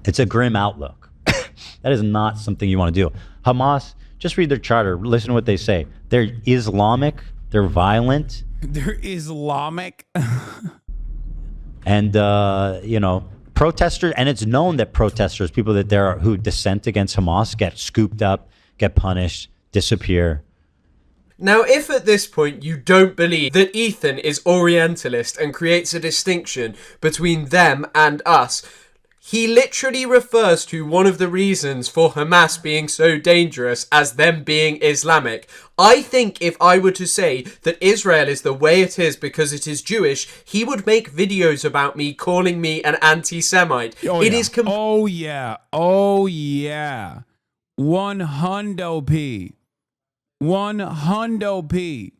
It's a grim outlook. That is not something you want to do. Hamas, just read their charter. Listen to what they say. They're Islamic. They're violent. They're Islamic. And, you know, protesters, and it's known that protesters, people that there are who dissent against Hamas, get scooped up, get punished, disappear. Now, if at this point you don't believe that Ethan is Orientalist and creates a distinction between them and us, he literally refers to one of the reasons for Hamas being so dangerous as them being Islamic. I think if I were to say that Israel is the way it is because it is Jewish, he would make videos about me calling me an anti-Semite. It is oh yeah. Oh yeah. 100p. 100p.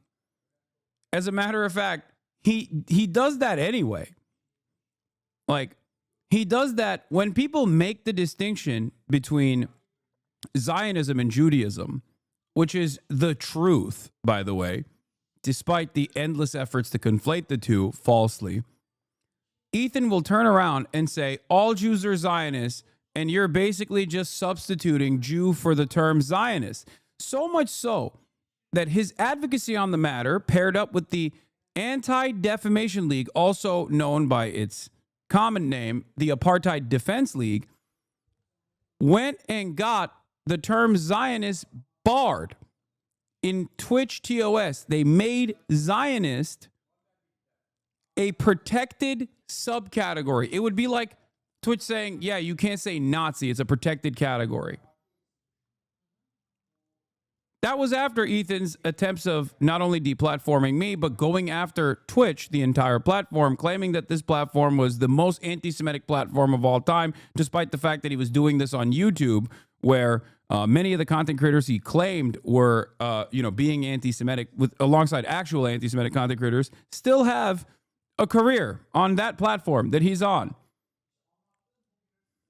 As a matter of fact, he does that anyway. Like, he does that when people make the distinction between Zionism and Judaism, which is the truth, by the way, despite the endless efforts to conflate the two falsely. Ethan will turn around and say, all Jews are Zionists, and you're basically just substituting Jew for the term Zionist. So much so that his advocacy on the matter, paired up with the Anti-Defamation League, also known by its common name, the Apartheid Defense League, went and got the term Zionist barred. In Twitch TOS, they made Zionist a protected subcategory. It would be like Twitch saying, yeah, you can't say Nazi, it's a protected category. That was after Ethan's attempts of not only deplatforming me, but going after Twitch, the entire platform, claiming that this platform was the most anti-Semitic platform of all time, despite the fact that he was doing this on YouTube, where many of the content creators he claimed were, being anti-Semitic alongside actual anti-Semitic content creators, still have a career on that platform that he's on.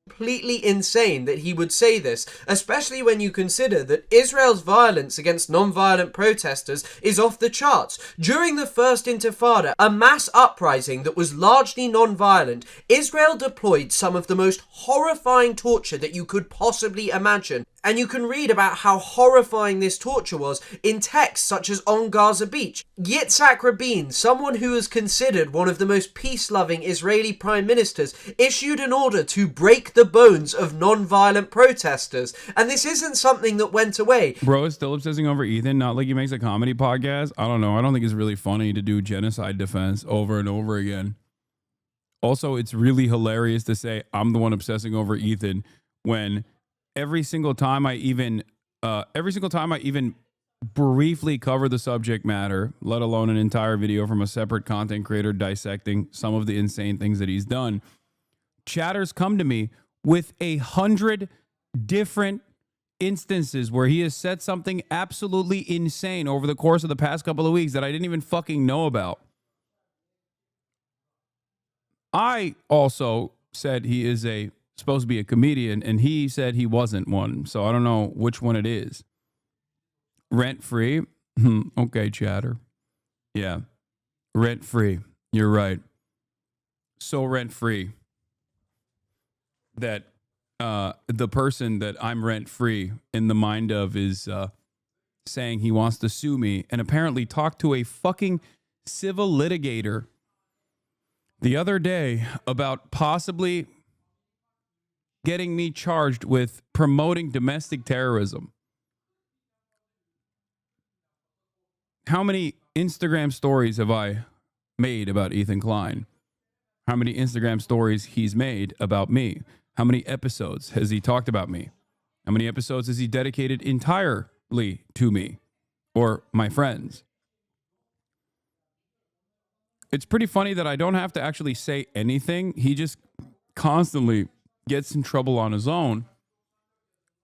Completely insane that he would say this, especially when you consider that Israel's violence against non-violent protesters is off the charts. During the First Intifada, a mass uprising that was largely non-violent, Israel deployed some of the most horrifying torture that you could possibly imagine. And you can read about how horrifying this torture was in texts such as On Gaza Beach. Yitzhak Rabin, someone who is considered one of the most peace-loving Israeli prime ministers, issued an order to break the bones of non-violent protesters. And this isn't something that went away. Bro is still obsessing over Ethan, not like he makes a comedy podcast. I don't know. I don't think it's really funny to do genocide defense over and over again. Also, it's really hilarious to say I'm the one obsessing over Ethan when every single time I even briefly cover the subject matter, let alone an entire video from a separate content creator dissecting some of the insane things that he's done, chatters come to me with 100 different instances where he has said something absolutely insane over the course of the past couple of weeks that I didn't even fucking know about. I also said he is supposed to be a comedian, and he said he wasn't one. So I don't know which one it is. Rent free? Okay, chatter. Yeah. Rent free. You're right. So rent free that the person that I'm rent free in the mind of is saying he wants to sue me and apparently talk to a fucking civil litigator the other day about possibly getting me charged with promoting domestic terrorism. How many Instagram stories have I made about Ethan Klein? How many Instagram stories he's made about me? How many episodes has he talked about me? How many episodes has he dedicated entirely to me or my friends? It's pretty funny that I don't have to actually say anything. He just constantly gets in trouble on his own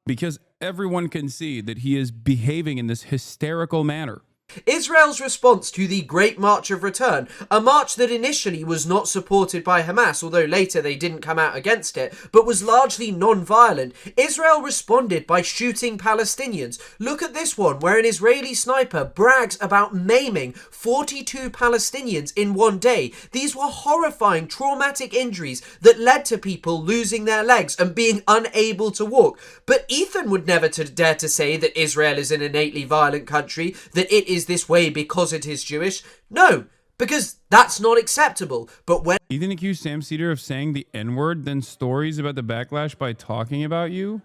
because everyone can see that he is behaving in this hysterical manner. Israel's response to the Great March of Return, a march that initially was not supported by Hamas, although later they didn't come out against it, but was largely non-violent. Israel responded by shooting Palestinians. Look at this one, where an Israeli sniper brags about maiming 42 Palestinians in one day. These were horrifying, traumatic injuries that led to people losing their legs and being unable to walk. But Ethan would never dare to say that Israel is an innately violent country, that it is this way because it is Jewish. No, because that's not acceptable. But when Ethan accused Sam Cedar of saying the N-word, then stories about the backlash by talking about you?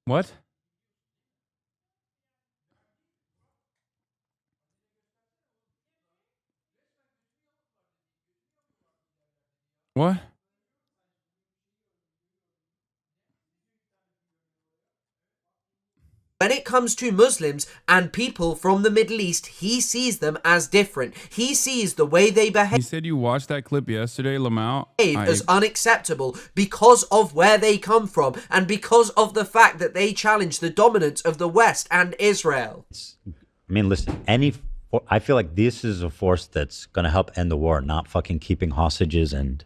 What? What? When it comes to Muslims and people from the Middle East, he sees them as different. He sees the way they behave. He said you watched that clip yesterday, Lamau. As unacceptable because of where they come from and because of the fact that they challenge the dominance of the West and Israel. I mean, listen, I feel like this is a force that's going to help end the war, not fucking keeping hostages and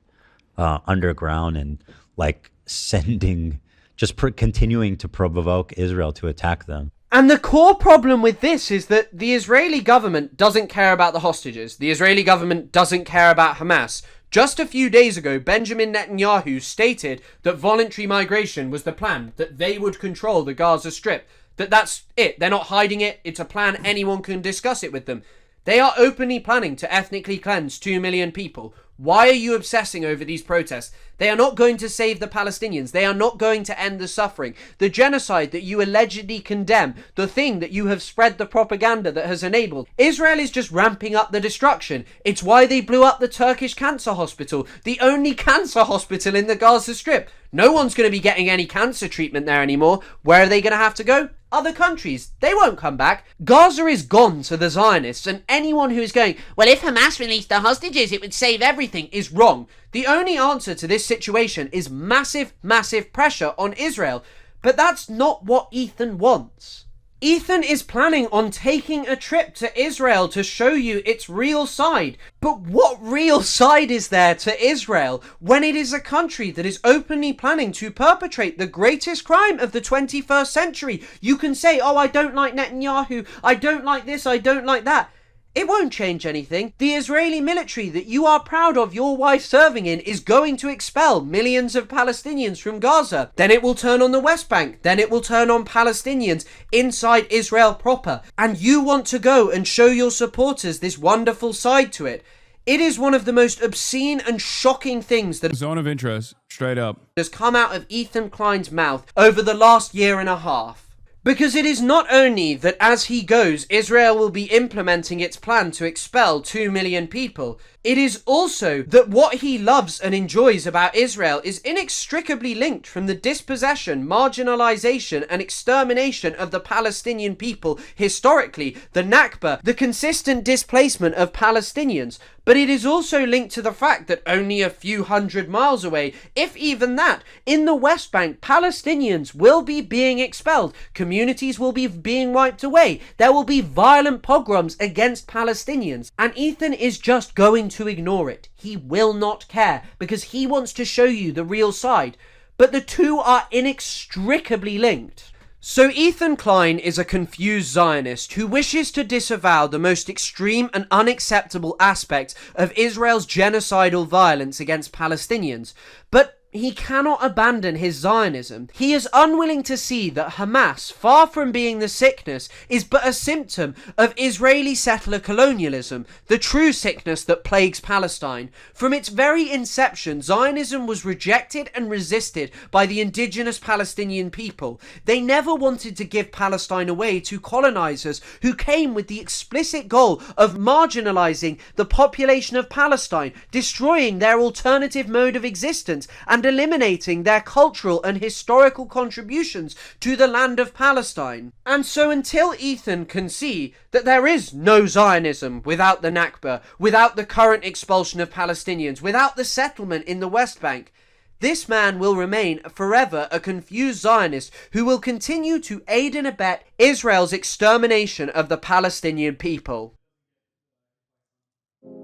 underground and like sending... just continuing to provoke Israel to attack them. And the core problem with this is that the Israeli government doesn't care about the hostages. The Israeli government doesn't care about Hamas. Just a few days ago, Benjamin Netanyahu stated that voluntary migration was the plan, that they would control the Gaza Strip. That's it. They're not hiding it. It's a plan. Anyone can discuss it with them. They are openly planning to ethnically cleanse 2 million people. Why are you obsessing over these protests? They are not going to save the Palestinians. They are not going to end the suffering. The genocide that you allegedly condemn, the thing that you have spread the propaganda that has enabled, Israel is just ramping up the destruction. It's why they blew up the Turkish cancer hospital, the only cancer hospital in the Gaza Strip. No one's going to be getting any cancer treatment there anymore. Where are they going to have to go? Other countries. They won't come back. Gaza is gone to the Zionists, and anyone who is going, well, if Hamas released the hostages, it would save everything, is wrong. The only answer to this situation is massive, massive pressure on Israel. But that's not what Ethan wants. Ethan is planning on taking a trip to Israel to show you its real side. But what real side is there to Israel when it is a country that is openly planning to perpetrate the greatest crime of the 21st century? You can say, oh, I don't like Netanyahu, I don't like this, I don't like that. It won't change anything. The Israeli military that you are proud of your wife serving in is going to expel millions of Palestinians from Gaza. Then it will turn on the West Bank. Then it will turn on Palestinians inside Israel proper. And you want to go and show your supporters this wonderful side to it. It is one of the most obscene and shocking things that Zone of interest, straight up, has come out of Ethan Klein's mouth over the last year and a half. Because it is not only that as he goes, Israel will be implementing its plan to expel 2 million people, it is also that what he loves and enjoys about Israel is inextricably linked from the dispossession, marginalization, and extermination of the Palestinian people historically, the Nakba, the consistent displacement of Palestinians. But it is also linked to the fact that only a few hundred miles away, if even that, in the West Bank, Palestinians will be being expelled. Communities will be being wiped away. There will be violent pogroms against Palestinians. And Ethan is just going to ignore it. He will not care because he wants to show you the real side. But the two are inextricably linked. So Ethan Klein is a confused Zionist who wishes to disavow the most extreme and unacceptable aspects of Israel's genocidal violence against Palestinians, but he cannot abandon his Zionism. He is unwilling to see that Hamas, far from being the sickness, is but a symptom of Israeli settler colonialism, the true sickness that plagues Palestine. From its very inception, Zionism was rejected and resisted by the indigenous Palestinian people. They never wanted to give Palestine away to colonizers who came with the explicit goal of marginalizing the population of Palestine, destroying their alternative mode of existence, and eliminating their cultural and historical contributions to the land of Palestine. And so until Ethan can see that there is no Zionism without the Nakba, without the current expulsion of Palestinians, without the settlement in the West Bank, this man will remain forever a confused Zionist who will continue to aid and abet Israel's extermination of the Palestinian people.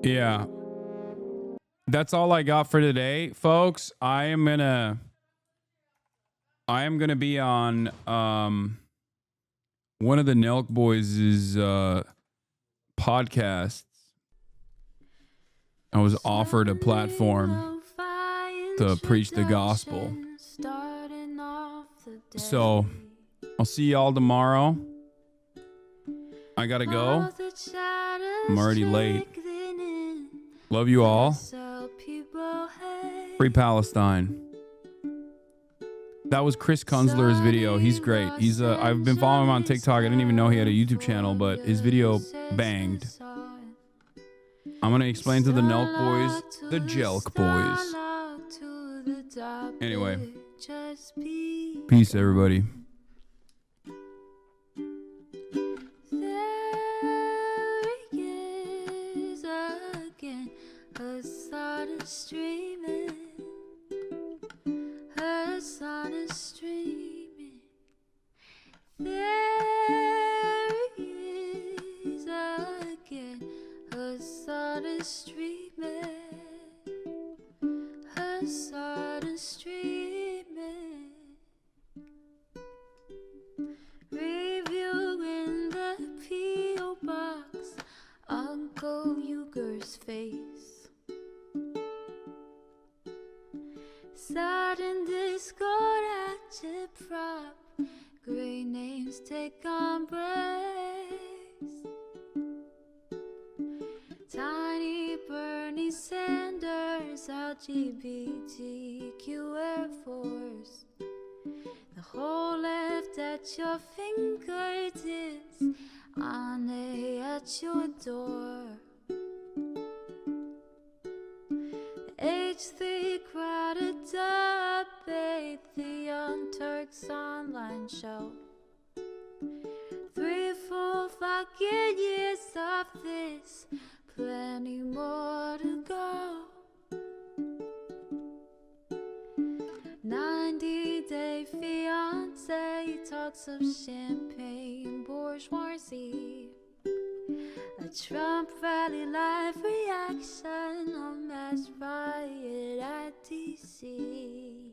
Yeah. That's all I got for today, folks. I am gonna be on one of the Nelk Boys' podcasts. I was offered a platform to preach the gospel. So I'll see y'all tomorrow. I gotta go. I'm already late. Love you all. Free Palestine. That was Chris Kunzler's video. He's great. He's I've been following him on TikTok. I didn't even know he had a YouTube channel, but his video banged. I'm gonna explain to the Nelk Boys, the Jelk Boys. Anyway, peace, everybody. Hasan is streaming. Hasan is streaming. There he is again. Hasan is streaming. Hasan is streaming. Reviewing the P.O. box. Uncle Uyghur's face. Sudden discord agitprop. Great names take embrace. Tiny Bernie Sanders, LGBTQ Air Force. The whole left at your fingertips, Ane at your door. H3 crowded debate, the Young Turks online show. 3 full fucking years of this, plenty more to go. 90-day fiance, talks of champagne bourgeoisie. A Trump rally live reaction on mass riot at DC.